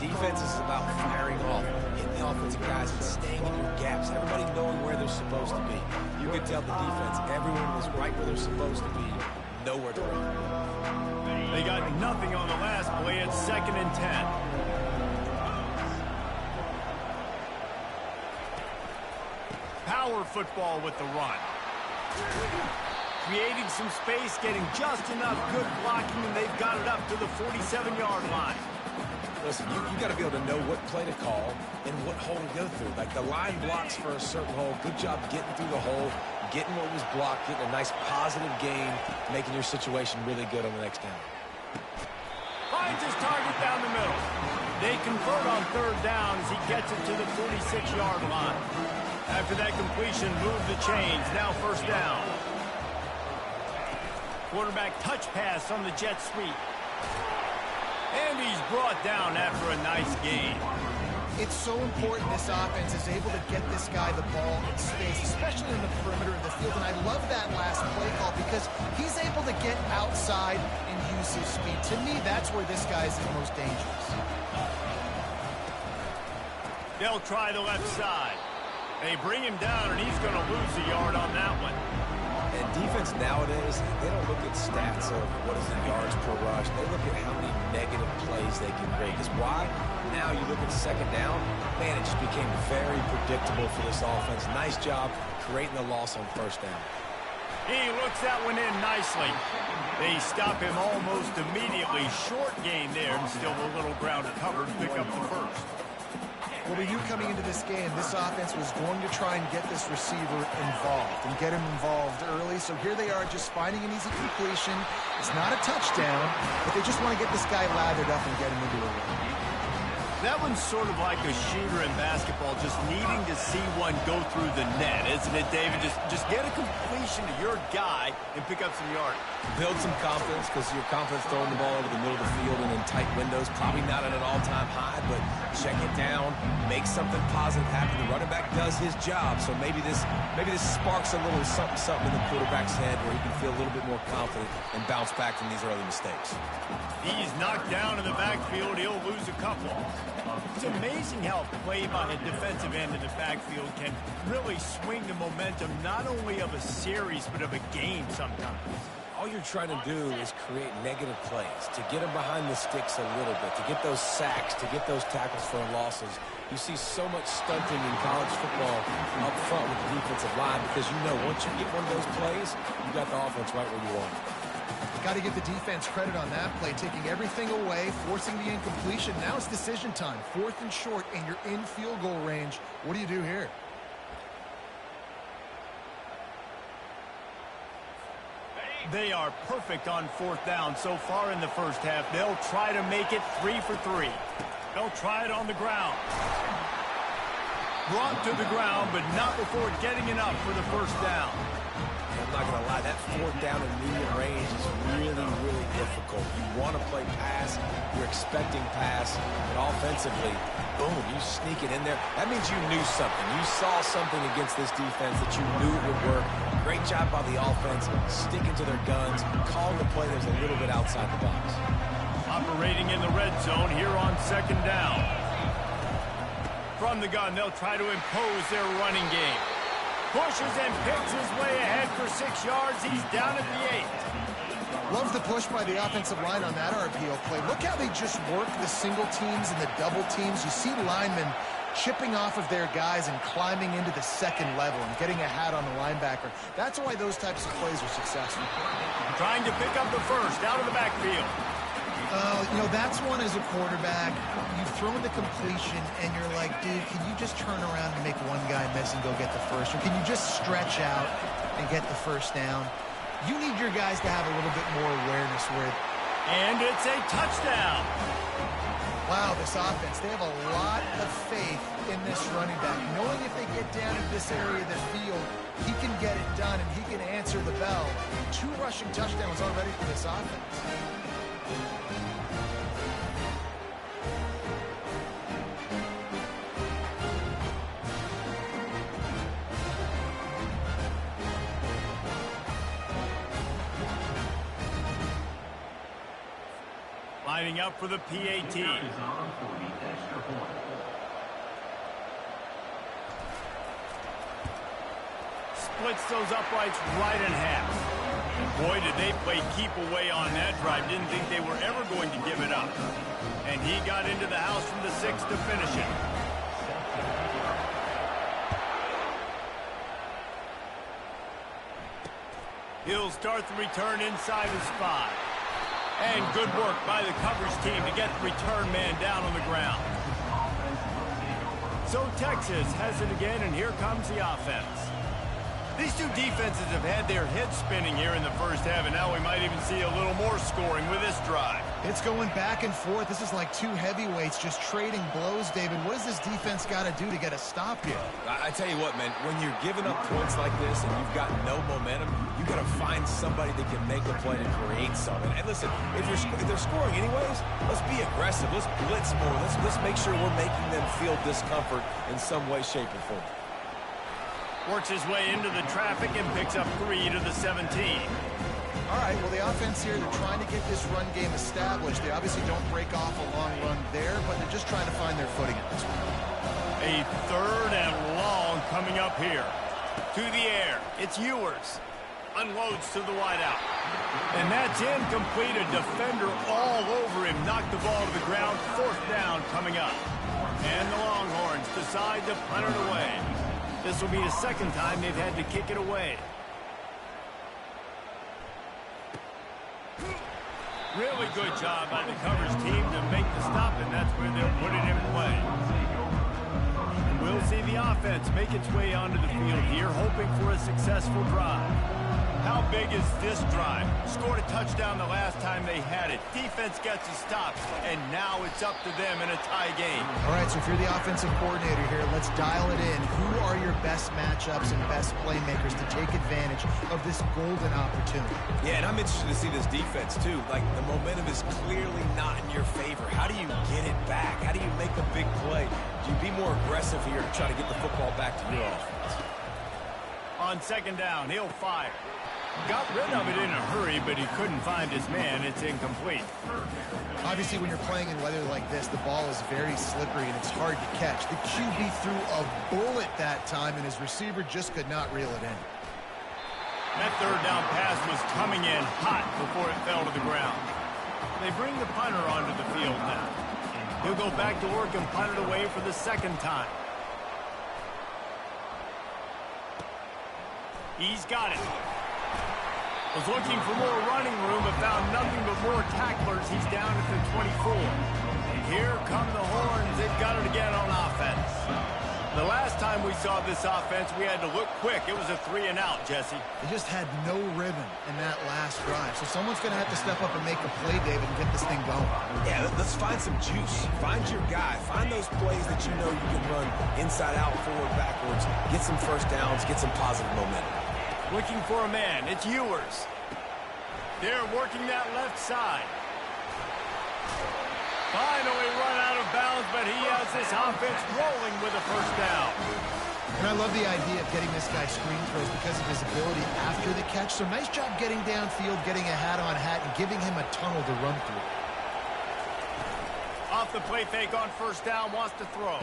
Defense is about firing off, hitting the offensive guys and staying in your gaps. Everybody knowing where they're supposed to be. You could tell the defense, everyone was right where they're supposed to be, nowhere to run. They got nothing on the last play. It's 2nd and 10. Power football with the run. Creating some space, getting just enough good blocking, and they've got it up to the 47-yard line. Listen, you got to be able to know what play to call and what hole to go through. Like the line blocks for a certain hole. Good job getting through the hole, getting what was blocked, getting a nice positive gain, making your situation really good on the next down. Finds his target down the middle. They convert on 3rd down as he gets it to the 46-yard line. After that completion, move the chains. Now 1st down. Quarterback touch pass on the jet sweep. And he's brought down after a nice gain. It's so important this offense is able to get this guy the ball in space, especially in the perimeter of the field. And I love that last play call because he's able to get outside and use his speed. To me, that's where this guy is the most dangerous. They'll try the left side. They bring him down, and he's going to lose a yard on that one. And defense nowadays, they don't look at stats of what is the yards per rush. They look at how many negative plays they can create. Because why? Now you look at 2nd down, man, it just became very predictable for this offense. Nice job creating the loss on 1st down. He looks that one in nicely. They stop him almost immediately. Short gain there, and still a little ground to cover to pick up the 1st. Well, we knew coming into this game, this offense was going to try and get this receiver involved and get him involved early. So here they are just finding an easy completion. It's not a touchdown, but they just want to get this guy lathered up and get him into a run. That one's sort of like a shooter in basketball, just needing to see one go through the net, isn't it, David? Just get a completion to your guy and pick up some yardage. Build some confidence because your confidence throwing the ball over the middle of the field and in tight windows, probably not at an all-time high, but check it down, make something positive happen. The running back does his job, so maybe this sparks a little something in the quarterback's head where he can feel a little bit more confident and bounce back from these early mistakes. He's knocked down in the backfield. He'll lose a couple. It's amazing how play by a defensive end in the backfield can really swing the momentum not only of a series but of a game sometimes. All you're trying to do is create negative plays, to get them behind the sticks a little bit, to get those sacks, to get those tackles for losses. You see so much stunting in college football up front with the defensive line because you know once you get one of those plays, you got the offense right where you want it. Got to give the defense credit on that play, taking everything away, forcing the incompletion. Now it's decision time. 4th and short, and you're in field goal range. What do you do here? They are perfect on 4th down so far in the 1st half. They'll try to make it 3 for 3. They'll try it on the ground. Brought to the ground, but not before getting enough for the 1st down. I'm not going to lie, that 4th down in medium range is really, really difficult. You want to play pass, you're expecting pass, but offensively, boom, you sneak it in there. That means you knew something. You saw something against this defense that you knew it would work. Great job by the offense, sticking to their guns, calling the play that was a little bit outside the box. Operating in the red zone here on 2nd down. From the gun, they'll try to impose their running game. Pushes and picks his way ahead for 6 yards. He's down at the 8. Love the push by the offensive line on that RPO play. Look how they just work the single teams and the double teams. You see linemen chipping off of their guys and climbing into the 2nd level and getting a hat on the linebacker. That's why those types of plays are successful. Trying to pick up the 1st out of the backfield. You know, that's one as a quarterback. You've thrown the completion, and you're like, dude, can you just turn around and make one guy miss and go get the 1st? Or can you just stretch out and get the 1st down? You need your guys to have a little bit more awareness with. And it's a touchdown. Wow, this offense, they have a lot of faith in this running back. Knowing if they get down in this area of the field, he can get it done, and he can answer the bell. 2 rushing touchdowns already for this offense. lining up for the PAT. Splits those uprights right in half. And boy, did they play keep away on that drive. Didn't think they were ever going to give it up. And he got into the house from the 6 to finish it. He'll start the return inside his 5. And good work by the coverage team to get the return man down on the ground. So Texas has it again, and here comes the offense. These two defenses have had their heads spinning here in the first half, and now we might even see a little more scoring with this drive. It's going back and forth. This is like two heavyweights just trading blows, David. What does this defense got to do to get a stop here? I tell you what, man, when you're giving up points like this and you've got no momentum, you got to find somebody that can make a play to create something. And listen, if they're scoring anyways, let's be aggressive. Let's blitz more. Let's make sure we're making them feel discomfort in some way, shape, or form. Works his way into the traffic and picks up 3 to the 17. All right, well, the offense here, they're trying to get this run game established. They obviously don't break off a long run there, but they're just trying to find their footing at this point. A 3rd and long coming up here. To the air. It's Ewers. Unloads to the wideout. And that's incomplete. A defender all over him. Knocked the ball to the ground. 4th down coming up. And the Longhorns decide to punt it away. This will be the second time they've had to kick it away. Really good job by the coverage team to make the stop, and that's where they'll put it in play. We'll see the offense make its way onto the field here, hoping for a successful drive. How big is this drive? Scored a touchdown the last time they had it. Defense gets a stop, and now it's up to them in a tie game. All right, so if you're the offensive coordinator here, let's dial it in. Who are your best matchups and best playmakers to take advantage of this golden opportunity? Yeah, and I'm interested to see this defense, too. Like, the momentum is clearly not in your favor. How do you get it back? How do you make the big play? Do you be more aggressive here to try to get the football back to your offense? On 2nd down, he'll fire. Got rid of it in a hurry, but he couldn't find his man. It's incomplete. Obviously, when you're playing in weather like this, the ball is very slippery and it's hard to catch. The QB threw a bullet that time, and his receiver just could not reel it in. That 3rd down pass was coming in hot before it fell to the ground. They bring the punter onto the field now. He'll go back to work and punt it away for the 2nd time. He's got it. Was looking for more running room, but found nothing but more tacklers. He's down at the 24. And here come the Horns. They've got it again on offense. The last time we saw this offense, we had to look quick. It was a 3-and-out, Jesse. They just had no rhythm in that last drive. So someone's going to have to step up and make a play, David, and get this thing going. Yeah, let's find some juice. Find your guy. Find those plays that you know you can run inside out, forward, backwards. Get some first downs. Get some positive momentum. Looking for a man. It's Ewers. They're working that left side. Finally run out of bounds, but he has this offense rolling with a 1st down. And I love the idea of getting this guy screen throws because of his ability after the catch. So nice job getting downfield, getting a hat-on-hat, and giving him a tunnel to run through. Off the play fake on 1st down, wants to throw.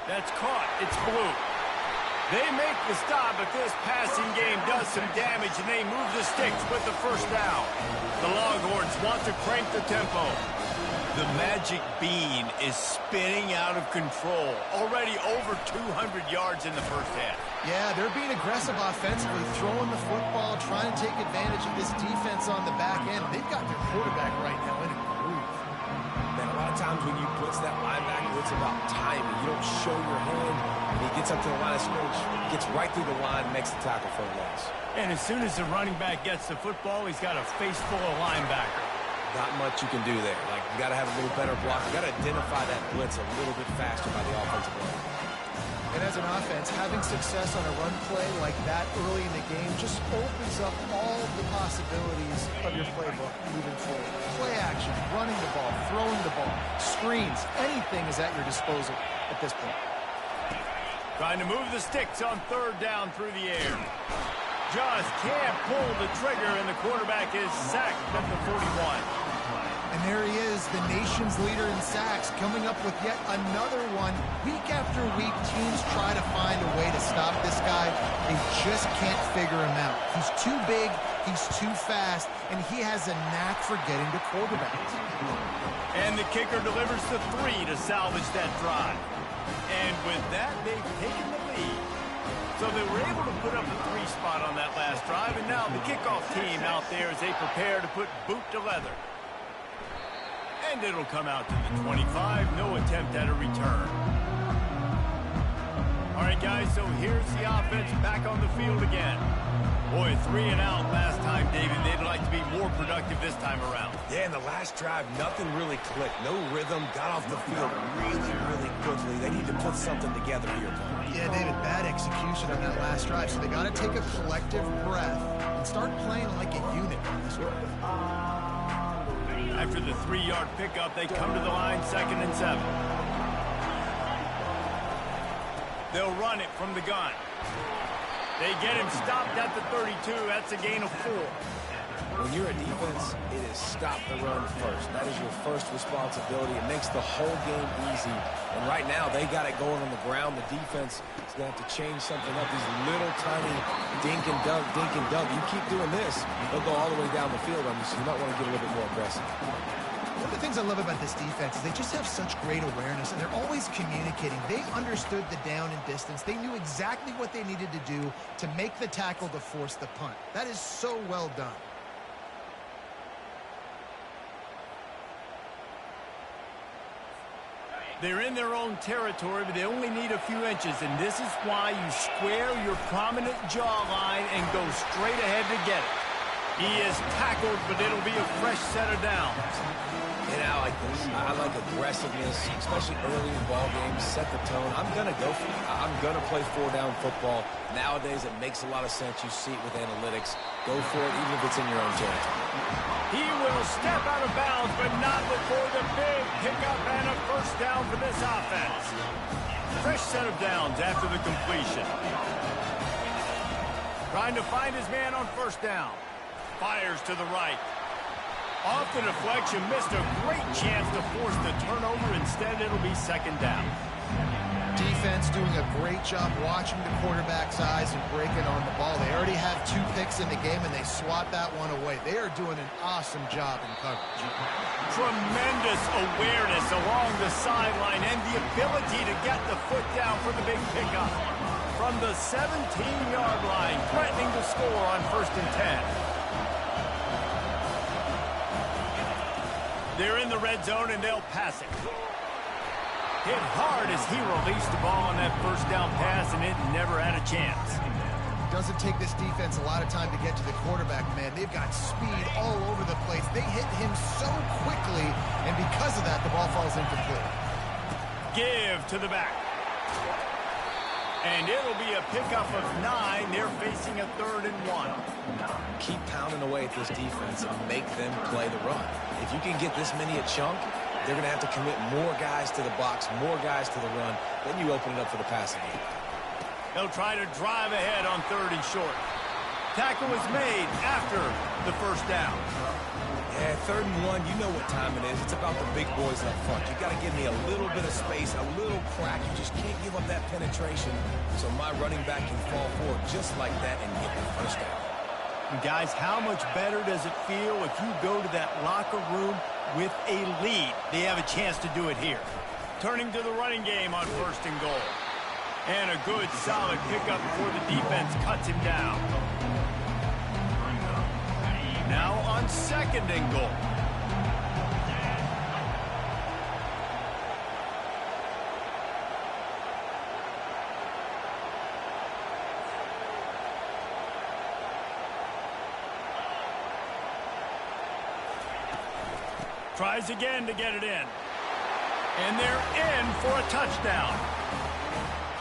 That's caught. It's blue. They make the stop, but this passing game does some damage, and they move the sticks with the 1st down. The Longhorns want to crank the tempo. The magic bean is spinning out of control. Already over 200 yards in the first half. Yeah, they're being aggressive offensively, throwing the football, trying to take advantage of this defense on the back end. They've got their quarterback right now in a groove. Man, a lot of times when you blitz that linebacker, it's about timing. You don't show your hand. He gets up to the line of scrimmage, gets right through the line, makes the tackle for a loss. And as soon as the running back gets the football, he's got a face full of linebacker. Not much you can do there. Like, you got to have a little better block. You got to identify that blitz a little bit faster by the offensive line. And as an offense, having success on a run play like that early in the game just opens up all the possibilities of your playbook moving forward. Play action, running the ball, throwing the ball, screens, anything is at your disposal at this point. Trying to move the sticks on 3rd down through the air. Just can't pull the trigger, and the quarterback is sacked at the 41. And there he is, the nation's leader in sacks, coming up with yet another one. Week after week, teams try to find a way to stop this guy. They just can't figure him out. He's too big, he's too fast, and he has a knack for getting to quarterbacks. And the kicker delivers the 3 to salvage that drive. And with that, they've taken the lead. So they were able to put up the 3 spot on that last drive, and now the kickoff team out there as they prepare to put boot to leather. And it'll come out to the 25. No attempt at a return. All right, guys, so here's the offense back on the field again. Boy, 3 and out last time, David. They'd like to be more productive this time around. Yeah, in the last drive, nothing really clicked. No rhythm, got off the field really quickly. They need to put something together here. Yeah, David, bad execution on that last drive, so they got to take a collective breath and start playing like a unit on this one. After the 3-yard pickup, they come to the line, 2nd and 7. They'll run it from the gun. They get him stopped at the 32. That's a gain of 4. When you're a defense, it is stop the run first. That is your first responsibility. It makes the whole game easy. And right now, they got it going on the ground. The defense is going to have to change something up. These little tiny dink and dunk. You keep doing this, they'll go all the way down the field on you, so you might want to get a little bit more aggressive. One of the things I love about this defense is they just have such great awareness, and they're always communicating. They understood the down and distance. They knew exactly what they needed to do to make the tackle to force the punt. That is so well done. They're in their own territory, but they only need a few inches, and this is why you square your prominent jawline and go straight ahead to get it. He is tackled, but it'll be a fresh set of downs. And I like this. I like aggressiveness, especially early in ball games. Set the tone. I'm going to go for it. I'm going to play 4-down football. Nowadays, it makes a lot of sense. You see it with analytics. Go for it, even if it's in your own territory. He will step out of bounds, but not before the big pickup and a 1st down for this offense. Fresh set of downs after the completion. Trying to find his man on 1st down. Fires to the right. Off the deflection, missed a great chance to force the turnover. Instead, it'll be 2nd down. Defense doing a great job watching the quarterback's eyes and breaking on the ball. They already have 2 picks in the game, and they swat that one away. They are doing an awesome job in coverage. Tremendous awareness along the sideline and the ability to get the foot down for the big pickup. From the 17-yard line, threatening to score on 1st and 10. They're in the red zone, and they'll pass it. Hit hard as he released the ball on that 1st down pass, and it never had a chance. Doesn't take this defense a lot of time to get to the quarterback, man. They've got speed all over the place. They hit him so quickly, and because of that, the ball falls incomplete. Give to the back. And it'll be a pickup of 9. They're facing a 3rd and 1. Keep pounding away at this defense and make them play the run. If you can get this many a chunk, they're going to have to commit more guys to the box, more guys to the run. Then you open it up for the passing game. They'll try to drive ahead on 3rd and short. Tackle was made after the 1st down. Yeah, 3rd and 1, you know what time it is. It's about the big boys up front. You got to give me a little bit of space, a little crack. You just can't give up that penetration. So my running back can fall forward just like that and get the 1st down. And guys, how much better does it feel if you go to that locker room with a lead? They have a chance to do it here. Turning to the running game on 1st and goal. And a good, solid pickup before the defense cuts him down. Now on 2nd and goal. Tries again to get it in. And they're in for a touchdown.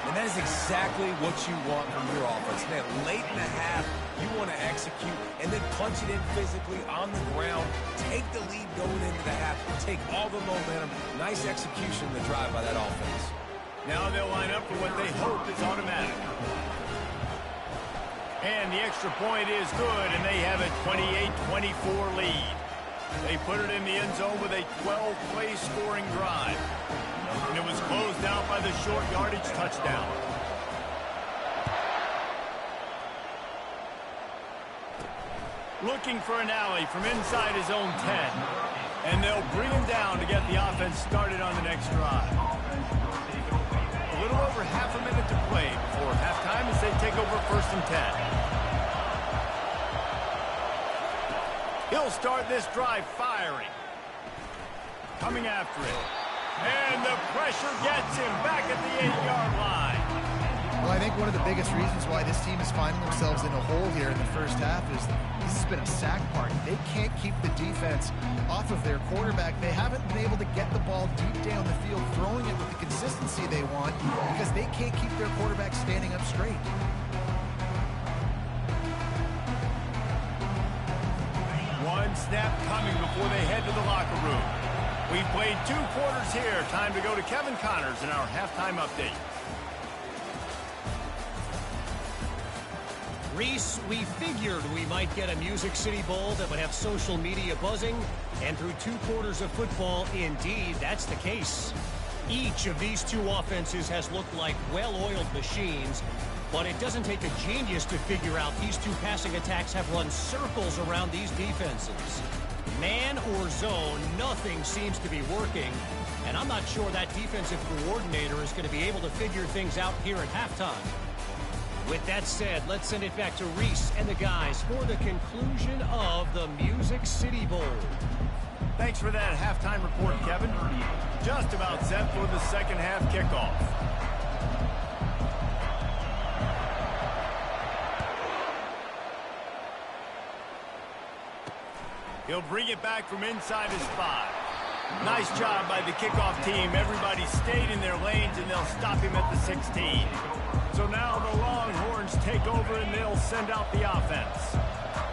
And that is exactly what you want from your offense. Man, late in the half, you want to execute and then punch it in physically on the ground. Take the lead going into the half. Take all the momentum. Nice execution to drive by that offense. Now they'll line up for what they hope is automatic. And the extra point is good, and they have a 28-24 lead. They put it in the end zone with a 12-play scoring drive. And it was closed out by the short yardage touchdown. Looking for an alley from inside his own 10. And they'll bring him down to get the offense started on the next drive. A little over half a minute to play before halftime as they take over 1st and 10. He'll start this drive firing. Coming after it. And the pressure gets him back at the 8-yard line. Well, I think one of the biggest reasons why this team is finding themselves in a hole here in the first half is this has been a sack party. They can't keep the defense off of their quarterback. They haven't been able to get the ball deep down the field, throwing it with the consistency they want because they can't keep their quarterback standing up straight. One snap coming before they head to the locker room. We've played 2 quarters here. Time to go to Kevin Connors in our halftime update. Reese, we figured we might get a Music City Bowl that would have social media buzzing, and through 2 quarters of football, indeed, that's the case. Each of these 2 offenses has looked like well-oiled machines, but it doesn't take a genius to figure out these 2 passing attacks have run circles around these defenses. Man or zone, nothing seems to be working, and I'm not sure that defensive coordinator is going to be able to figure things out here at halftime. With that said, let's send it back to Reese and the guys for the conclusion of the Music City Bowl. Thanks for that halftime report, Kevin. Just about set for the second half kickoff. He'll bring it back from inside his 5. Nice job by the kickoff team. Everybody stayed in their lanes, and they'll stop him at the 16. So now the Longhorns take over, and they'll send out the offense.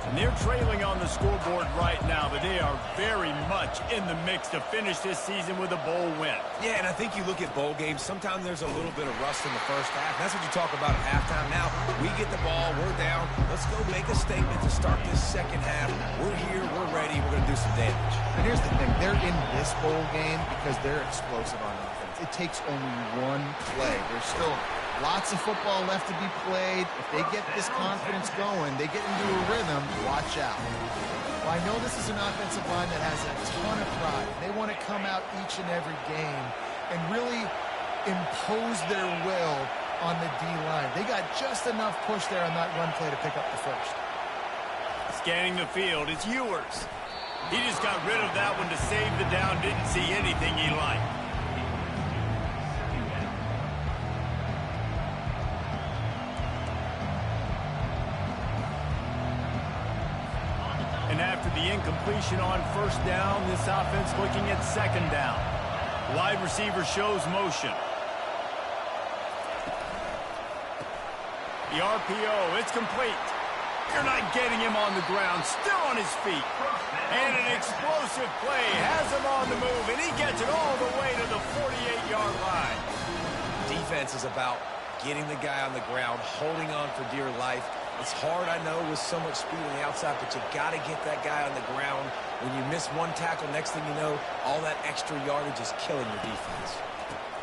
And they're trailing on the scoreboard right now, but they are very much in the mix to finish this season with a bowl win. Yeah, and I think you look at bowl games, sometimes there's a little bit of rust in the first half. That's what you talk about at halftime. Now, we get the ball, we're down. Let's go make a statement to start this second half. We're here, we're ready, we're going to do some damage. And here's the thing. They're in this bowl game because they're explosive on offense. It takes only one play. There's still lots of football left to be played. If they get this confidence going, they get into a rhythm, watch out. Well, I know this is an offensive line that has a ton of pride. They want to come out each and every game and really impose their will on the D-line. They got just enough push there on that run play to pick up the first. Scanning the field, it's Ewers. He just got rid of that one to save the down, didn't see anything he liked. And after the incompletion on first down, this offense looking at second down. Wide receiver shows motion. The RPO, it's complete. They're not getting him on the ground, still on his feet. And an explosive play has him on the move, and he gets it all the way to the 48-yard line. Defense is about getting the guy on the ground, holding on for dear life. It's hard, I know, with so much speed on the outside, but you got to get that guy on the ground. When you miss one tackle, next thing you know, all that extra yardage is killing your defense.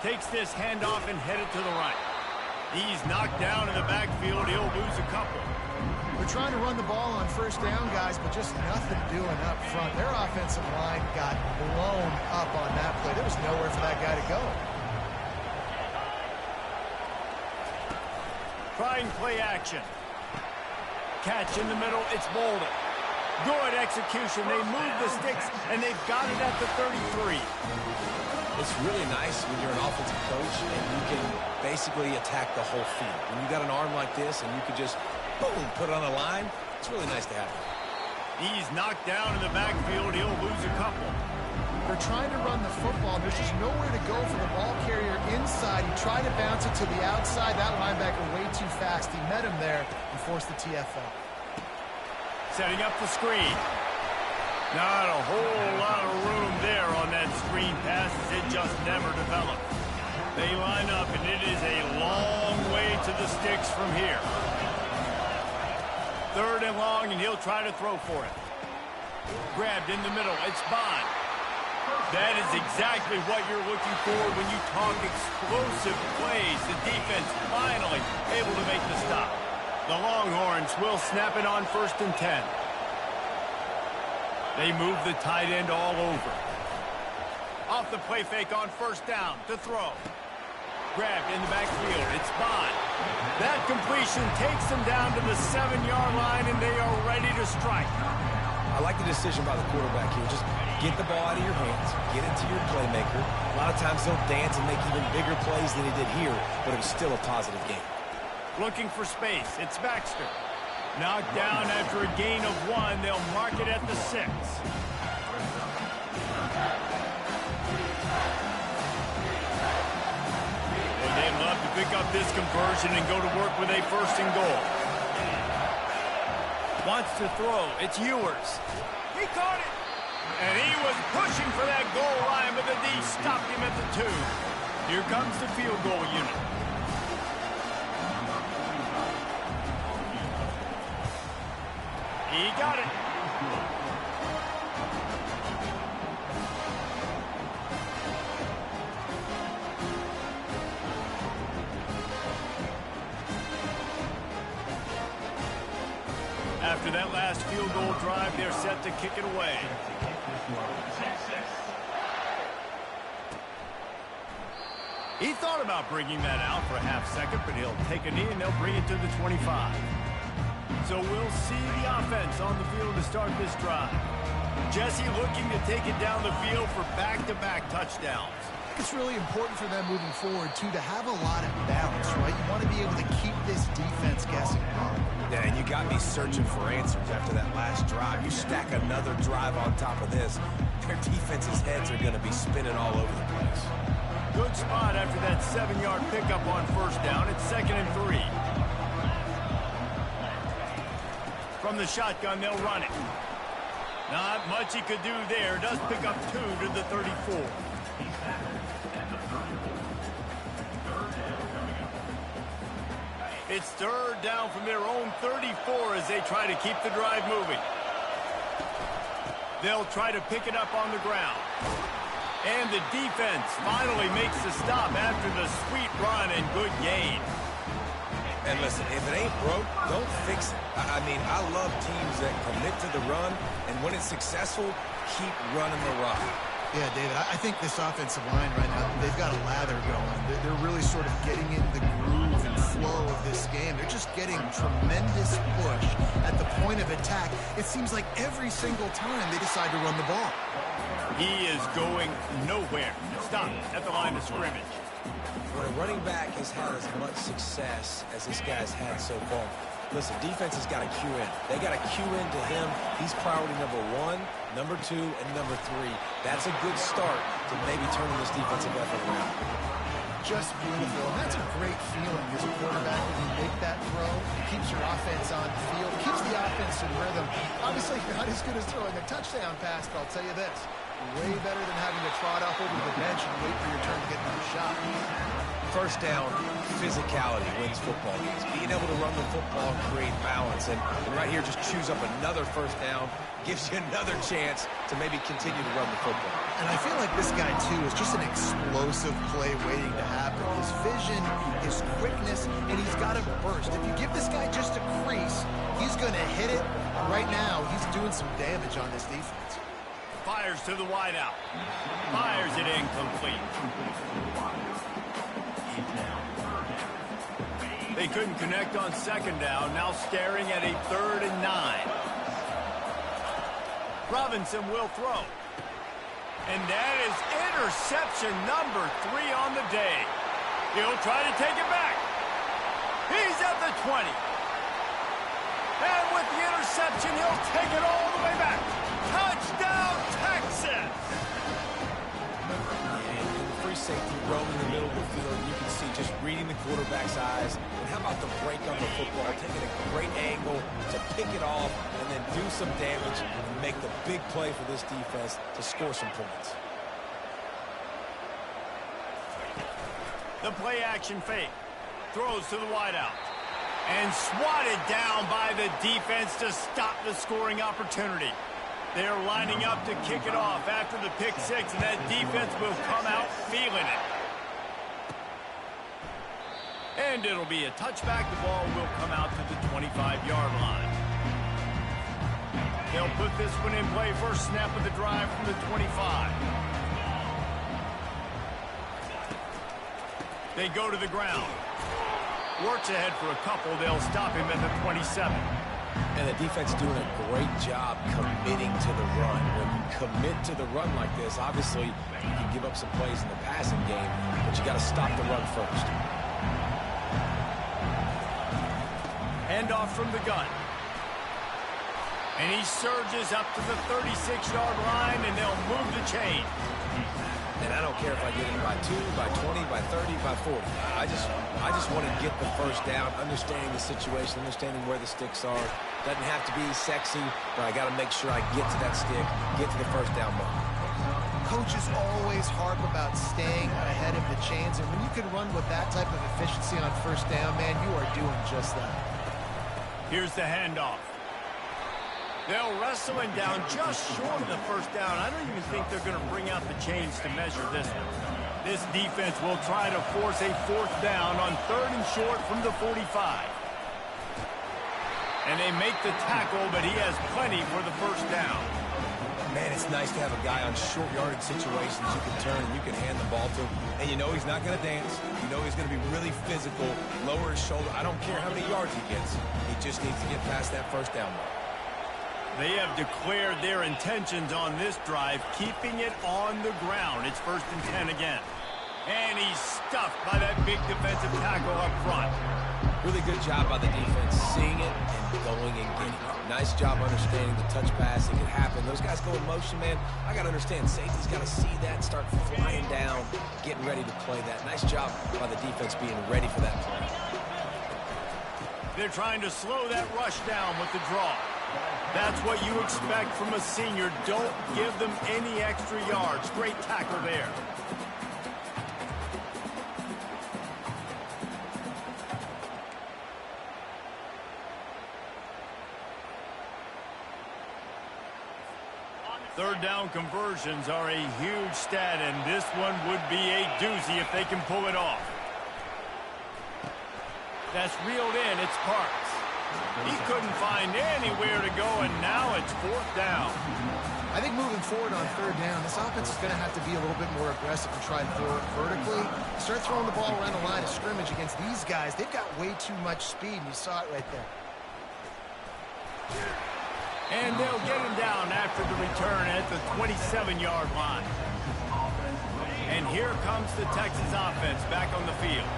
Takes this handoff and headed to the right. He's knocked down in the backfield. He'll lose a couple. They're trying to run the ball on first down, guys, but just nothing doing up front. Their offensive line got blown up on that play. There was nowhere for that guy to go. Trying play action. Catch in the middle, it's Bolden. Good execution. They move the sticks, and they've got it at the 33. It's really nice when you're an offensive coach and you can basically attack the whole field. When you got an arm like this and you can just, boom, put it on a line, it's really nice to have it. He's knocked down in the backfield. He'll lose a couple. They're trying to run the football. There's just nowhere to go for the ball carrier inside. He tried to bounce it to the outside. That linebacker way too fast. He met him there and forced the TFL. Setting up the screen. Not a whole lot of room there on that screen pass as it just never developed. They line up, and it is a long way to the sticks from here. 3rd and long, and he'll try to throw for it. Grabbed in the middle. It's Bond. That is exactly what you're looking for when you talk explosive plays. The defense finally able to make the stop. The Longhorns will snap it on 1st and 10. They move the tight end all over. Off the play fake on 1st down to throw. Grabbed in the backfield. It's Bond. That completion takes them down to the 7-yard line, and they are ready to strike. I like the decision by the quarterback here. Just get the ball out of your hands, get it to your playmaker. A lot of times they'll dance and make even bigger plays than he did here, but it was still a positive game. Looking for space. It's Baxter. Knocked down after a gain of 1. They'll mark it at the 6. Well, they'd love to pick up this conversion and go to work with a 1st and goal. Wants to throw. It's Ewers. He caught it. And he was pushing for that goal line, but the D stopped him at the 2. Here comes the field goal unit. He got it. After that last field goal drive, they're set to kick it away. He thought about bringing that out for a half-second, but he'll take a knee and they'll bring it to the 25. So we'll see the offense on the field to start this drive. Jesse looking to take it down the field for back-to-back touchdowns. It's really important for them moving forward, too, to have a lot of balance, right? You want to be able to keep this defense guessing. Yeah, and you got me searching for answers after that last drive. You stack another drive on top of this, their defense's heads are going to be spinning all over the place. Good spot after that 7-yard pickup on 1st down. It's 2nd and 3. From the shotgun, they'll run it. Not much he could do there. Does pick up 2 to the 34. It's 3rd down from their own 34 as they try to keep the drive moving. They'll try to pick it up on the ground. And the defense finally makes the stop after the sweet run and good gain. And listen, if it ain't broke, don't fix it. I mean, I love teams that commit to the run, and when it's successful, keep running the rock. Yeah, David, I think this offensive line right now, they've got a lather going. They're really sort of getting in the groove and flow of this game. They're just getting tremendous push at the point of attack. It seems like every single time they decide to run the ball. He is going nowhere. Stop at the line of scrimmage. When a running back has had as much success as this guy's had so far, listen, defense has got to cue in. They got to cue in to him. He's priority number 1, number 2, and number 3. That's a good start to maybe turning this defensive effort around. Just beautiful. And that's a great feeling as a quarterback when you make that throw. It keeps your offense on the field, keeps the offense in rhythm. Obviously, not as good as throwing a touchdown pass, but I'll tell you this. Way better than having to trot off over to the bench and wait for your turn to get another shot. 1st down, physicality wins football games. Being able to run the football and create balance. And right here, just choose up another 1st down, gives you another chance to maybe continue to run the football. And I feel like this guy, too, is just an explosive play waiting to happen. His vision, his quickness, and he's got a burst. If you give this guy just a crease, he's going to hit it. And right now, he's doing some damage on this defense. Fires to the wideout. Fires it incomplete. They couldn't connect on 2nd down. Now staring at a 3rd and 9. Robinson will throw. And that is interception number 3 on the day. He'll try to take it back. He's at the 20. And with the interception, he'll take it all the way back. Touchdown, Texas! And the free safety roaming in the middle of the field, you can see just reading the quarterback's eyes. And how about the break on the football, taking a great angle to pick it off and then do some damage and make the big play for this defense to score some points. The play action fake. Throws to the wideout. And swatted down by the defense to stop the scoring opportunity. They're lining up to kick it off after the pick six, and that defense will come out feeling it. And it'll be a touchback. The ball will come out to the 25-yard line. They'll put this one in play. First snap of the drive from the 25. They go to the ground. Works ahead for a couple. They'll stop him at the 27. And the defense doing a great job committing to the run. When you commit to the run like this, obviously you can give up some plays in the passing game, but you got to stop the run first. Handoff from the gun. And he surges up to the 36-yard line, and they'll move the chain. And I don't care if I get it by 2, by 20, by 30, by 40. I just want to get the first down, understanding the situation, understanding where the sticks are. Doesn't have to be sexy, but I got to make sure I get to that stick, get to the first down mark. Coaches always harp about staying ahead of the chains, and when you can run with that type of efficiency on first down, man, you are doing just that. Here's the handoff. They'll wrestle him down just short of the first down. I don't even think they're going to bring out the chains to measure this one. This defense will try to force a fourth down on 3rd and short from the 45. And they make the tackle, but he has plenty for the first down. Man, it's nice to have a guy on short yardage situations you can turn and you can hand the ball to him. And you know he's not going to dance. You know he's going to be really physical, lower his shoulder. I don't care how many yards he gets. He just needs to get past that first down mark. They have declared their intentions on this drive, keeping it on the ground. It's 1st and 10 again. And he's stuffed by that big defensive tackle up front. Really good job by the defense, seeing it and going and getting it. Nice job understanding the touch pass. It can happen. Those guys go in motion, man. I got to understand, safety's got to see that and start flying down, getting ready to play that. Nice job by the defense being ready for that play. They're trying to slow that rush down with the draw. That's what you expect from a senior. Don't give them any extra yards. Great tackle there. Third down conversions are a huge stat, and this one would be a doozy if they can pull it off. That's reeled in. It's Parks. He couldn't find anywhere to go, and now it's 4th down. I think moving forward on 3rd down, this offense is going to have to be a little bit more aggressive and try to throw it vertically. Start throwing the ball around the line of scrimmage against these guys. They've got way too much speed, and you saw it right there. And they'll get him down after the return at the 27-yard line. And here comes the Texas offense back on the field.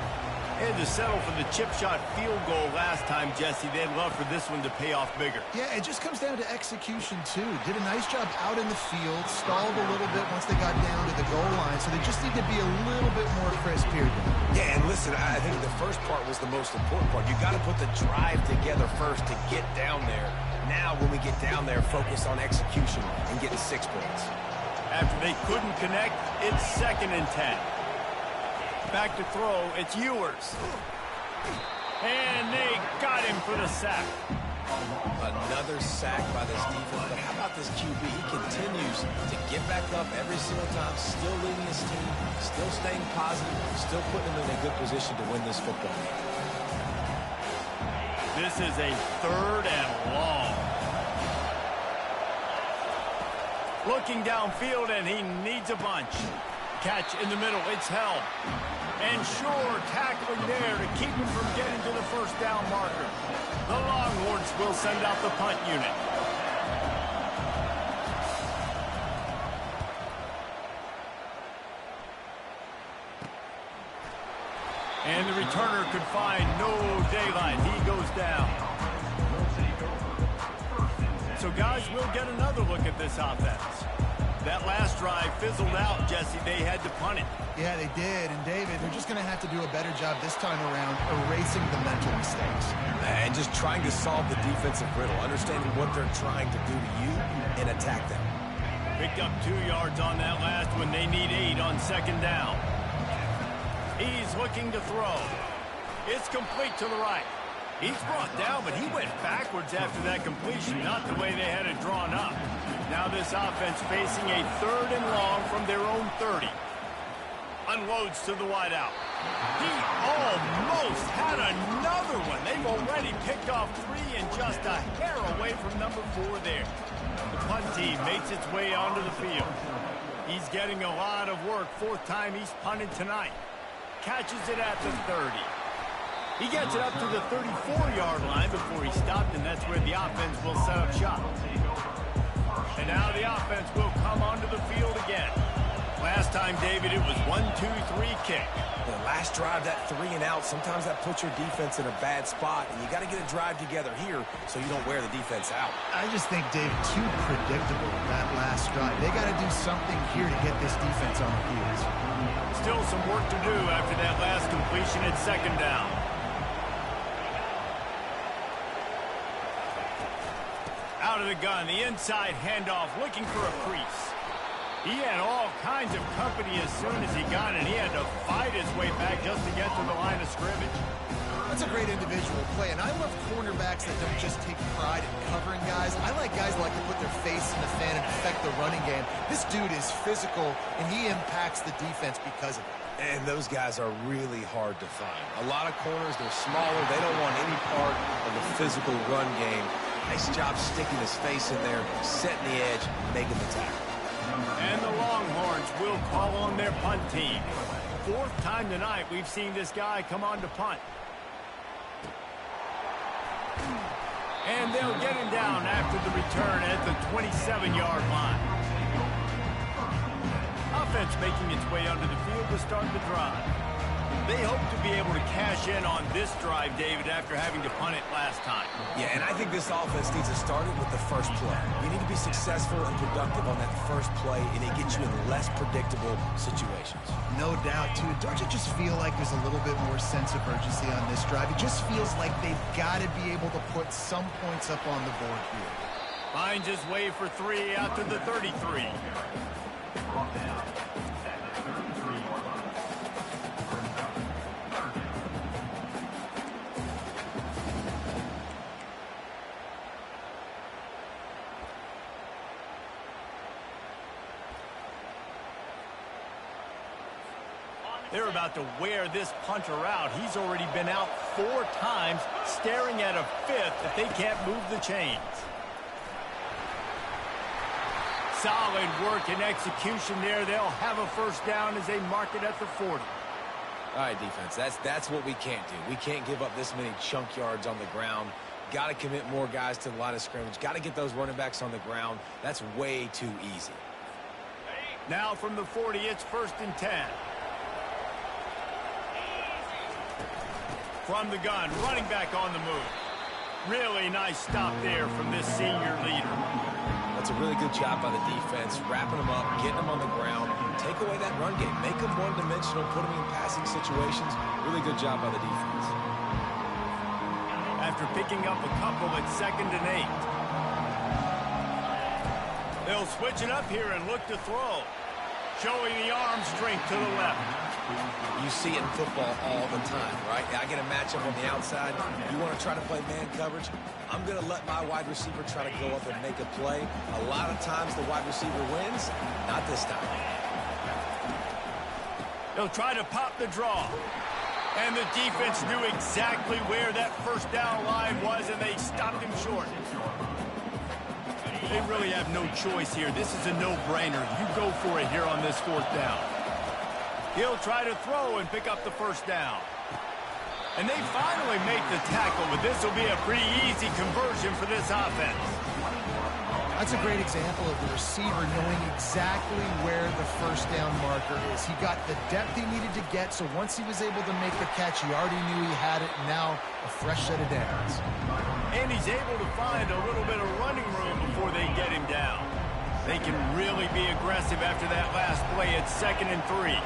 They had to settle for the chip shot field goal last time, Jesse. They'd love for this one to pay off bigger. Yeah, it just comes down to execution, too. Did a nice job out in the field, stalled a little bit once they got down to the goal line, so they just need to be a little bit more crisp here. Yeah, and listen, I think the first part was the most important part. You got to put the drive together first to get down there. Now, when we get down there, focus on execution and getting 6 points. After they couldn't connect, it's 2nd and 10. Back to throw, it's Ewers. And they got him for the sack. Another sack by this defense, but how about this QB? He continues to get back up every single time, still leading his team, still staying positive, still putting them in a good position to win this football game. This is a 3rd and long. Looking downfield, and he needs a bunch. Catch in the middle, it's held. And sure, tackling there to keep him from getting to the first down marker. The Longhorns will send out the punt unit. And the returner could find no daylight. He goes down. So guys, we'll get another look at this offense. That last drive fizzled out, Jesse. They had to punt it. Yeah, they did. And, David, they're just going to have to do a better job this time around erasing the mental mistakes. And just trying to solve the defensive riddle, understanding what they're trying to do to you and attack them. Picked up 2 yards on that last one. They need 8 on 2nd down. He's looking to throw. It's complete to the right. He's brought down, but he went backwards after that completion, not the way they had it drawn up. Now this offense facing a 3rd and long from their own 30. Unloads to the wideout. He almost had another one. They've already picked off 3 and just a hair away from number 4 there. The punt team makes its way onto the field. He's getting a lot of work. 4th time he's punted tonight. Catches it at the 30. He gets it up to the 34-yard line before he stopped, and that's where the offense will set up shop. And now the offense will come onto the field again. Last time, David, it was 1-2-3 kick. The last drive, that 3 and out, sometimes that puts your defense in a bad spot, and you got to get a drive together here so you don't wear the defense out. I just think, David, too predictable that last drive. They got to do something here to get this defense on the heels. Still some work to do after that last completion at 2nd down. Out of the gun, the inside handoff, looking for a crease. He had all kinds of company as soon as he got it. He had to fight his way back just to get to the line of scrimmage. That's a great individual play, and I love cornerbacks that don't just take pride in covering guys. I like guys that like to put their face in the fan and affect the running game. This dude is physical, and he impacts the defense because of it. And those guys are really hard to find. A lot of corners, they're smaller. They don't want any part of the physical run game. Nice job sticking his face in there, setting the edge, making the tackle. And the Longhorns will call on their punt team. 4th time tonight we've seen this guy come on to punt. And they'll get him down after the return at the 27-yard line. Offense making its way onto the field to start the drive. They hope to be able to cash in on this drive, David, after having to punt it last time. Yeah, and I think this offense needs to start it with the first play. You need to be successful and productive on that first play, and it gets you in less predictable situations. No doubt, too. Don't you just feel like there's a little bit more sense of urgency on this drive? It just feels like they've got to be able to put some points up on the board here. Finds his way for 3 out to the 33. They're about to wear this punter out. He's already been out 4 times, staring at a 5th if they can't move the chains. Solid work and execution there. They'll have a first down as they mark it at the 40. All right, defense, that's what we can't do. We can't give up this many chunk yards on the ground. Got to commit more guys to the line of scrimmage. Got to get those running backs on the ground. That's way too easy. Now from the 40, it's 1st and 10. From the gun, running back on the move. Really nice stop there from this senior leader. That's a really good job by the defense, wrapping them up, getting them on the ground, take away that run game, make them one-dimensional, put them in passing situations. Really good job by the defense. After picking up a couple at 2nd and 8. They'll switch it up here and look to throw. Showing the arm strength to the left. You see it in football all the time, right? I get a matchup on the outside. You want to try to play man coverage? I'm going to let my wide receiver try to go up and make a play. A lot of times the wide receiver wins. Not this time. They'll try to pop the draw. And the defense knew exactly where that first down line was, and they stopped him short. They really have no choice here. This is a no-brainer. You go for it here on this 4th down. He'll try to throw and pick up the first down. And they finally make the tackle, but this will be a pretty easy conversion for this offense. That's a great example of the receiver knowing exactly where the first down marker is. He got the depth he needed to get, so once he was able to make the catch, he already knew he had it, and now a fresh set of downs. And he's able to find a little bit of running room before they get him down. They can really be aggressive after that last play at 2nd and 3.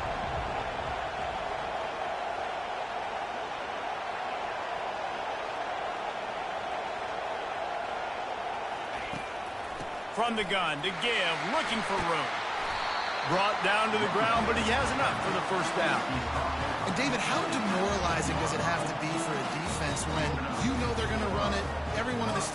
From the gun to give, looking for room. Brought down to the ground, but he has enough for the first down. And David, how demoralizing does it have to be for a defense when you know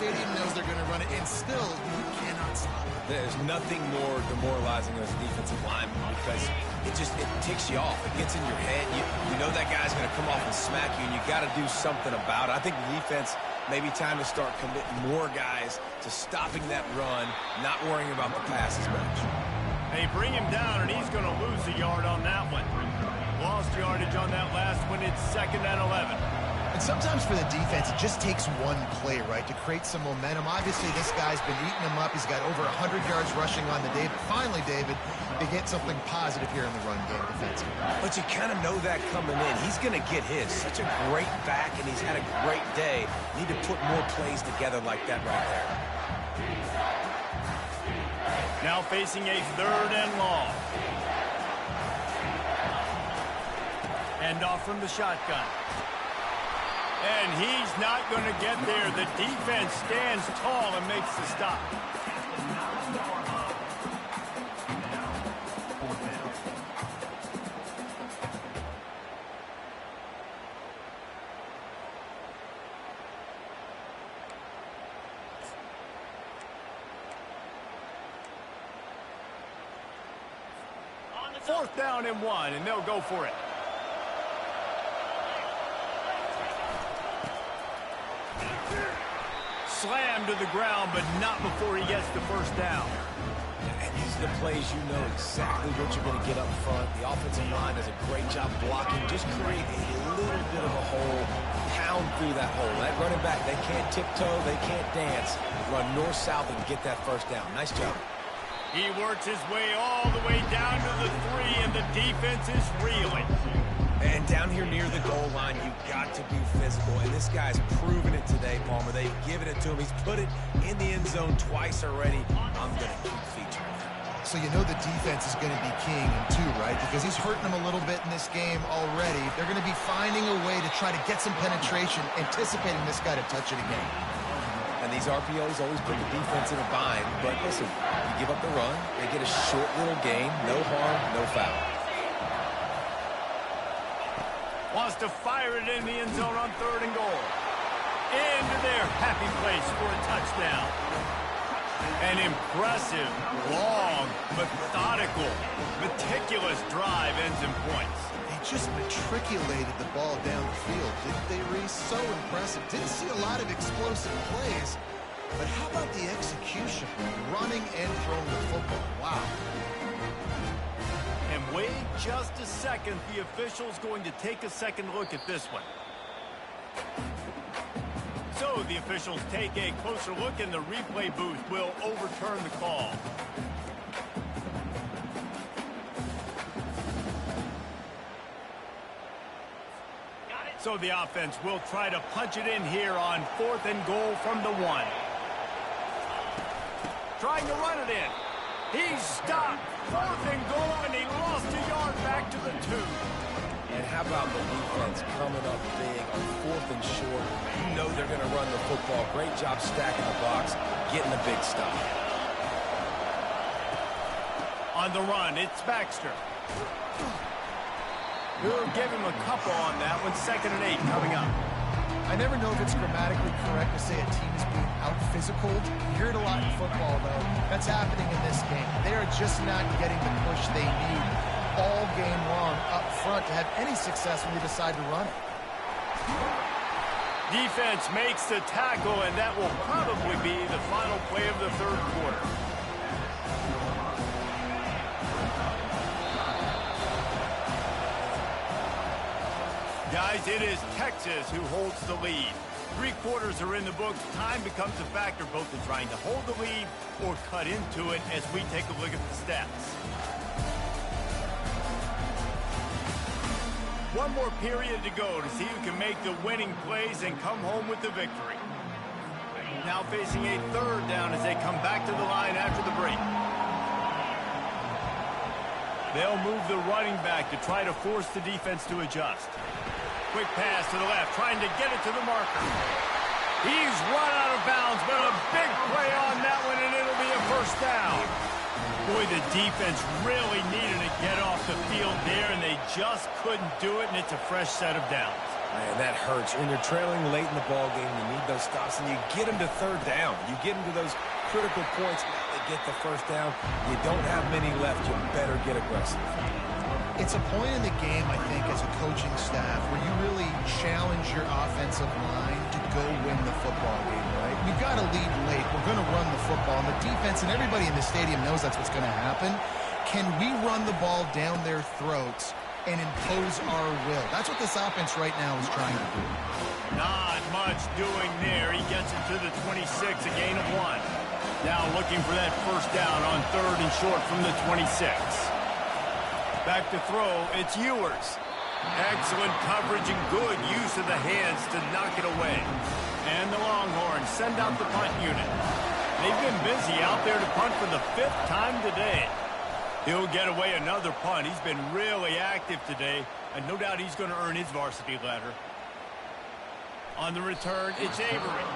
Stadium knows they're going to run it, and still, you cannot stop it. There's nothing more demoralizing as a defensive lineman because it ticks you off. It gets in your head. You know that guy's going to come off and smack you, and you got to do something about it. I think the defense, maybe time to start committing more guys to stopping that run, not worrying about the pass as much. They bring him down, and he's going to lose a yard on that one. Lost yardage on that last one. It's 2nd and 11. And sometimes for the defense, it just takes one play, right, to create some momentum. Obviously, this guy's been eating him up. He's got over 100 yards rushing on the day. But finally, David, they get something positive here in the run game defensively. But you kind of know that coming in. He's going to get his. Such a great back, and he's had a great day. Need to put more plays together like that right there. Now facing a 3rd and long. End off from the shotgun. And he's not going to get there. The defense stands tall and makes the stop. Fourth down and 1, and they'll go for it. Slammed to the ground, but not before he gets the first down. And these are the plays you know exactly what you're going to get up front. The offensive line does a great job blocking. Just create a little bit of a hole, pound through that hole. That running back, they can't tiptoe, they can't dance. Run north-south and get that first down. Nice job. He works his way all the way down to the 3, and the defense is reeling. And down here near the goal line, you've got to be physical. And this guy's proven it today, Palmer. They've given it to him. He's put it in the end zone twice already. I'm going to keep featuring him. So you know the defense is going to be keying him too, right? Because he's hurting them a little bit in this game already. They're going to be finding a way to try to get some penetration, anticipating this guy to touch it again. And these RPOs always put the defense in a bind. But listen, you give up the run, they get a short little gain. No harm, no foul. Wants to fire it in the end zone on 3rd and goal. Into their happy place for a touchdown. An impressive, long, methodical, meticulous drive ends in points. They just matriculated the ball down the field, didn't they, Reese? So impressive. Didn't see a lot of explosive plays, but how about the execution? Running and throwing the football. Wow. And wait just a second. The official's going to take a second look at this one. So the officials take a closer look, and the replay booth will overturn the call. So the offense will try to punch it in here on 4th and goal from the 1. Trying to run it in. He's stopped. 4th and goal, and he lost a yard back to the 2. And how about the defense coming up big on 4th and short? You know they're going to run the football. Great job stacking the box, getting the big stop. On the run, it's Baxter. We'll give him a couple on that one. 2nd and 8 coming up. I never know if it's grammatically correct to say a team is being out-physicaled. You hear it a lot in football, though. That's happening in this game. They are just not getting the push they need all game long up front to have any success when they decide to run it. Defense makes the tackle, and that will probably be the final play of the 3rd quarter. Guys, it is Texas who holds the lead. 3 quarters are in the books. Time becomes a factor both in trying to hold the lead or cut into it as we take a look at the stats. One more period to go to see who can make the winning plays and come home with the victory. Now facing a 3rd down as they come back to the line after the break. They'll move the running back to try to force the defense to adjust. Quick pass to the left, trying to get it to the marker. He's run out of bounds, but a big play on that one, and it'll be a 1st down. Boy, the defense really needed to get off the field there, and they just couldn't do it, and it's a fresh set of downs. Man, that hurts. When you're trailing late in the ball game, you need those stops, and you get them to third down. You get them to those critical points. They get the first down. You don't have many left. You better get aggressive. It's a point in the game, I think, as a coaching staff where you really challenge your offensive line to go win the football game, right? We've got to lead late. We're going to run the football. And the defense and everybody in the stadium knows that's what's going to happen. Can we run the ball down their throats and impose our will? That's what this offense right now is trying to do. Not much doing there. He gets it to the 26, a gain of 1. Now looking for that first down on 3rd and short from the 26. Back to throw, it's Ewers. Excellent coverage and good use of the hands to knock it away. And the Longhorns send out the punt unit. They've been busy out there to punt for the 5th time today. He'll get away another punt. He's been really active today, and no doubt he's going to earn his varsity ladder. On the return, it's Avery.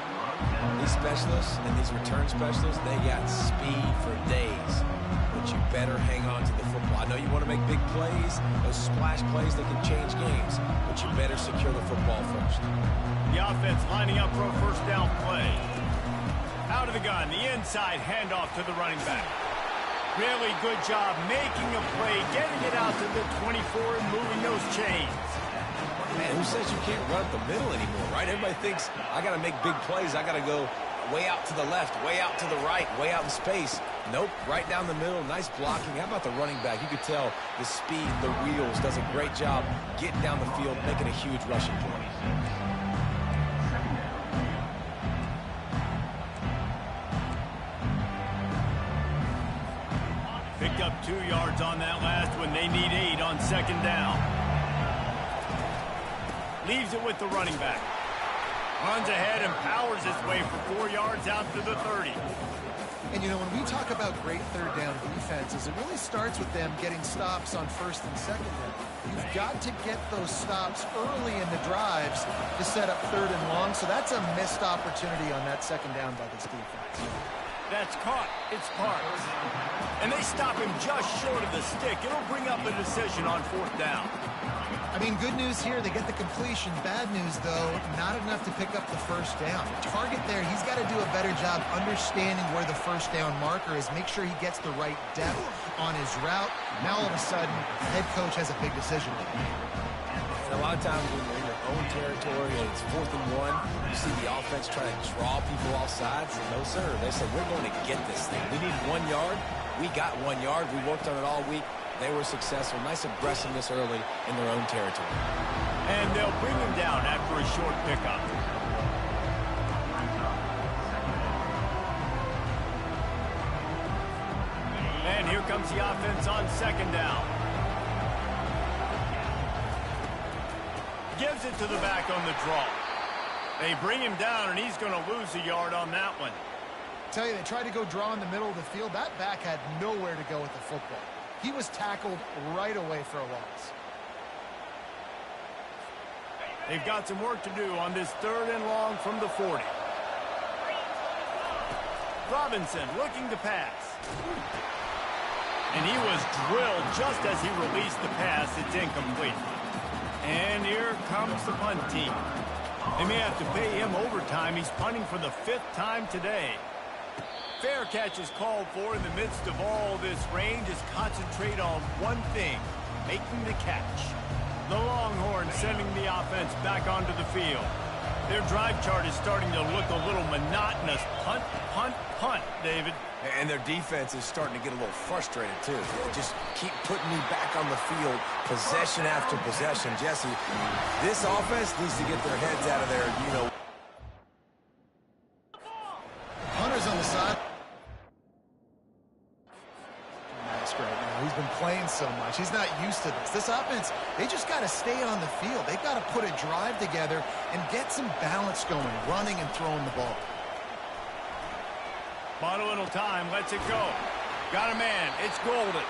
These specialists and these return specialists, they got speed for days. But you better hang on to the football. I know you want to make big plays, those splash plays that can change games, but you better secure the football first. The offense lining up for a first down play. Out of the gun, the inside handoff to the running back. Really good job making a play, getting it out to the 24 and moving those chains. Man, who says you can't run up the middle anymore, right? Everybody thinks, I got to make big plays. I got to go way out to the left, way out to the right, way out in space. Nope, right down the middle, nice blocking. How about the running back? You could tell the speed, the wheels, does a great job getting down the field, making a huge rushing play. Picked up 2 yards on that last one. They need 8 on 2nd down. Leaves it with the running back. Runs ahead and powers his way for 4 yards out to the 30. And, you know, when we talk about great third down defenses, it really starts with them getting stops on 1st and 2nd down. You've got to get those stops early in the drives to set up 3rd and long, so that's a missed opportunity on that 2nd down by this defense. That's caught. It's Parks. And they stop him just short of the stick. It'll bring up a decision on 4th down. I mean, good news here, they get the completion. Bad news, though, not enough to pick up the first down. The target there, he's got to do a better job understanding where the first down marker is, make sure he gets the right depth on his route. Now, all of a sudden, the head coach has a big decision to make. And a lot of times when you're in your own territory and it's 4th and 1, you see the offense trying to draw people off sides. And no, sir, they said, we're going to get this thing. We need 1 yard. We got 1 yard. We worked on it all week. They were successful. Nice aggressiveness early in their own territory. And they'll bring him down after a short pickup. And here comes the offense on 2nd down. Gives it to the back on the draw. They bring him down, and he's going to lose a yard on that one. I tell you, they tried to go draw in the middle of the field. That back had nowhere to go with the football. He was tackled right away for a loss. They've got some work to do on this 3rd and long from the 40. Robinson looking to pass. And he was drilled just as he released the pass. It's incomplete. And here comes the punt team. They may have to pay him overtime. He's punting for the 5th time today. Fair catch is called for in the midst of all this rain. Just concentrate on one thing, making the catch. The Longhorns sending the offense back onto the field. Their drive chart is starting to look a little monotonous. Punt, punt, punt, David. And their defense is starting to get a little frustrated, too. They just keep putting me back on the field, possession after possession. Jesse, this offense needs to get their heads out of there, you know. Hunter's on the side. Right now. He's been playing so much. He's not used to this. This offense, they just got to stay on the field. They've got to put a drive together and get some balance going, running and throwing the ball. Bought a little time, lets it go. Got a man, it's Golden.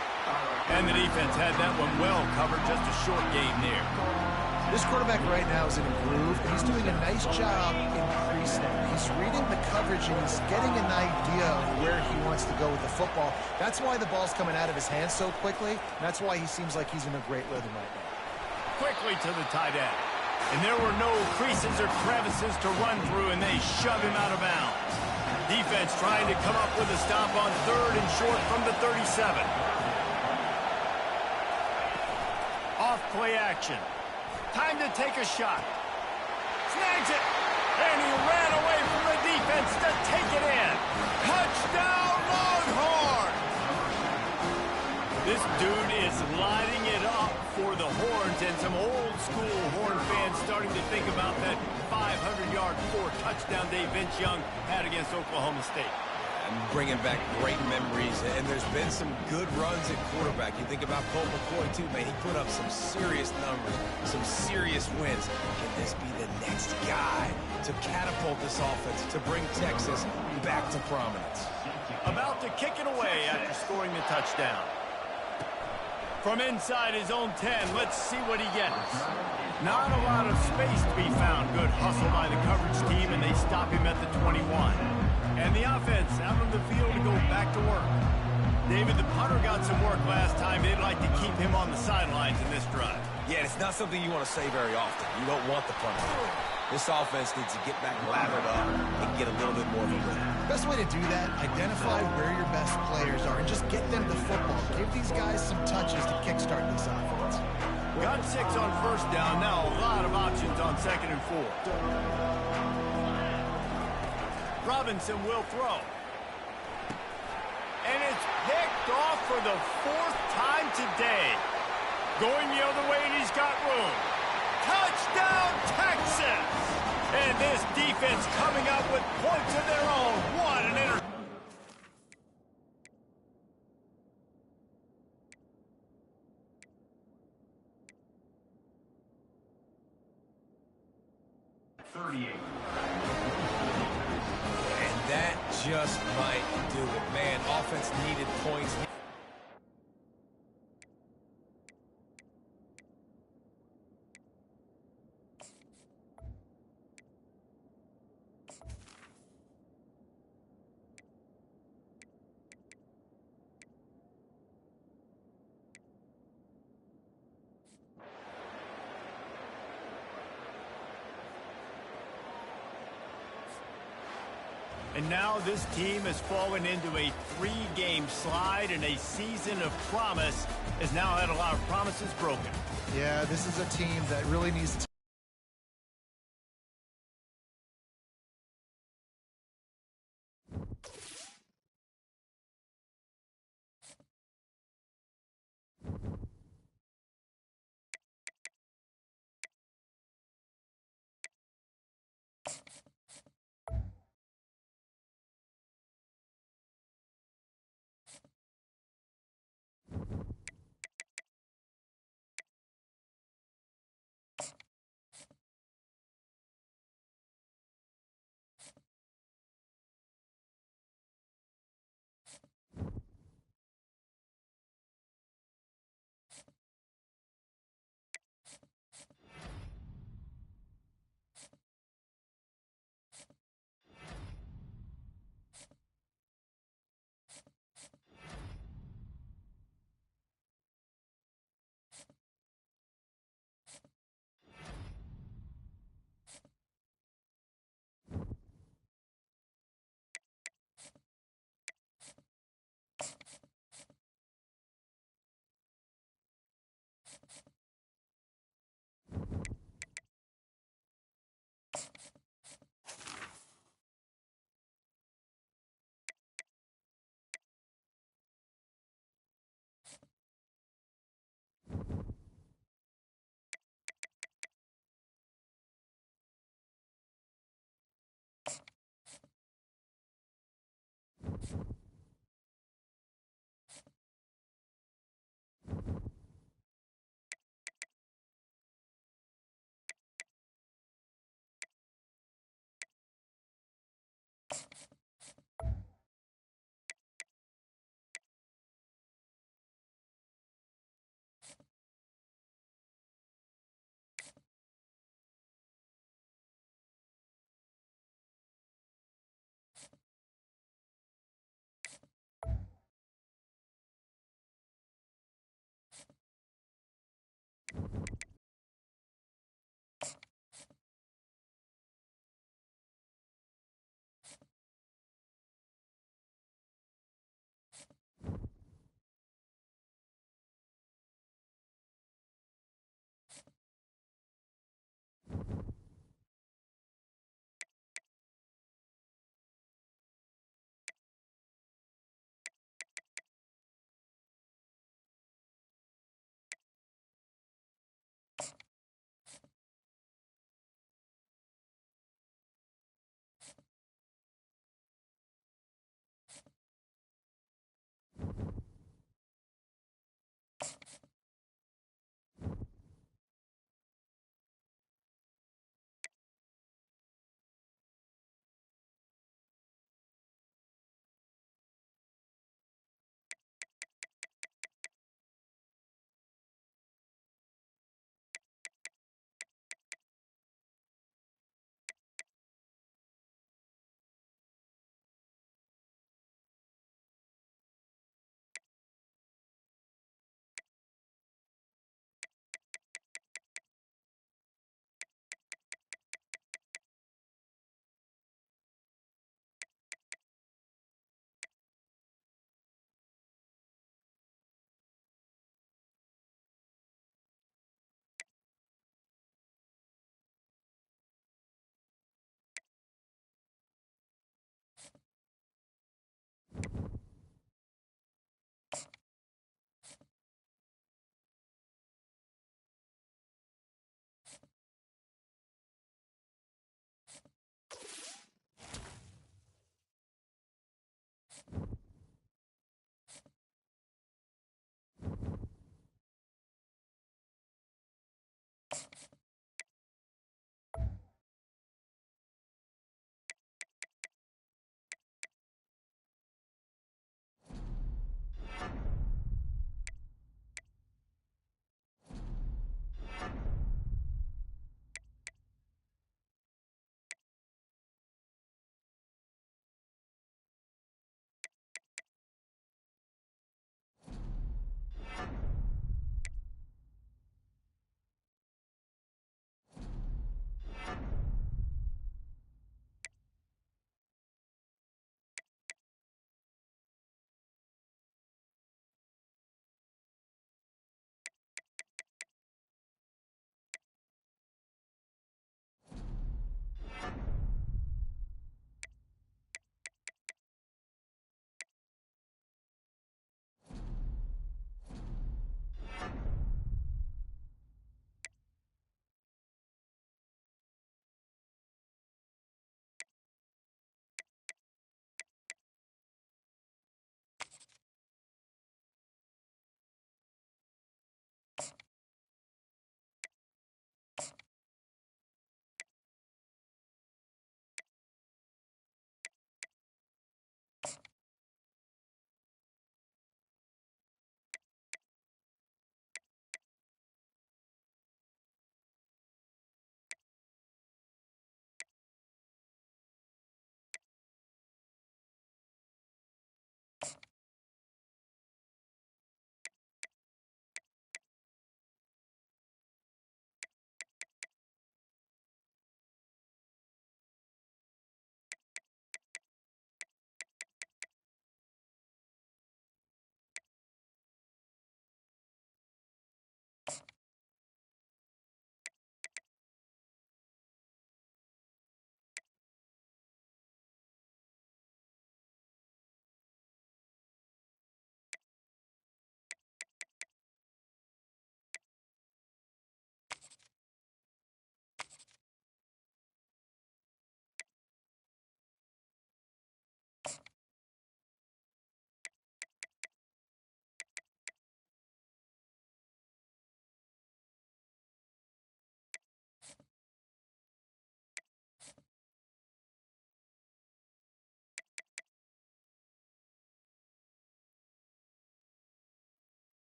And the defense had that one well covered, just a short game there. This quarterback right now is in a groove, and he's doing a nice job in pre-snap. He's reading the coverage, and he's getting an idea of where he wants to go with the football. That's why the ball's coming out of his hands so quickly. That's why he seems like he's in a great rhythm right now. Quickly to the tight end. And there were no creases or crevices to run through, and they shove him out of bounds. Defense trying to come up with a stop on 3rd and short from the 37. Off play action. Time to take a shot. Snags it. And he ran away from the defense to take it in. Touchdown, Longhorn! This dude is lighting it up for the Horns, and some old-school Horn fans starting to think about that 500-yard, 4-touchdown day Vince Young had against Oklahoma State. I'm bringing back great memories, and there's been some good runs at quarterback. You think about Colt McCoy, too, man. He put up some serious numbers, some serious wins. Can this be the next guy to catapult this offense, to bring Texas back to prominence? About to kick it away after scoring the touchdown. From inside his own 10, let's see what he gets. Not a lot of space to be found. Good hustle by the coverage team, and they stop him at the 21. And the offense out on the field to go back to work. David, the punter got some work last time. They'd like to keep him on the sidelines in this drive. Yeah, it's not something you want to say very often. You don't want the punter. This offense needs to get back lathered up and get a little bit more of a rhythm. Best way to do that, identify where your best players are and just get them the football. Give these guys some touches to kickstart this offense. Got 6 on 1st down. Now a lot of options on 2nd and 4. Robinson will throw. And it's picked off for the 4th time today. Going the other way, and he's got room. Touchdown, Texas! And this defense coming up with points of their own. What an interception. And that just might do it. Man, offense needed points. And now this team has fallen into a 3-game slide, and a season of promise has now had a lot of promises broken. Yeah, this is a team that really needs to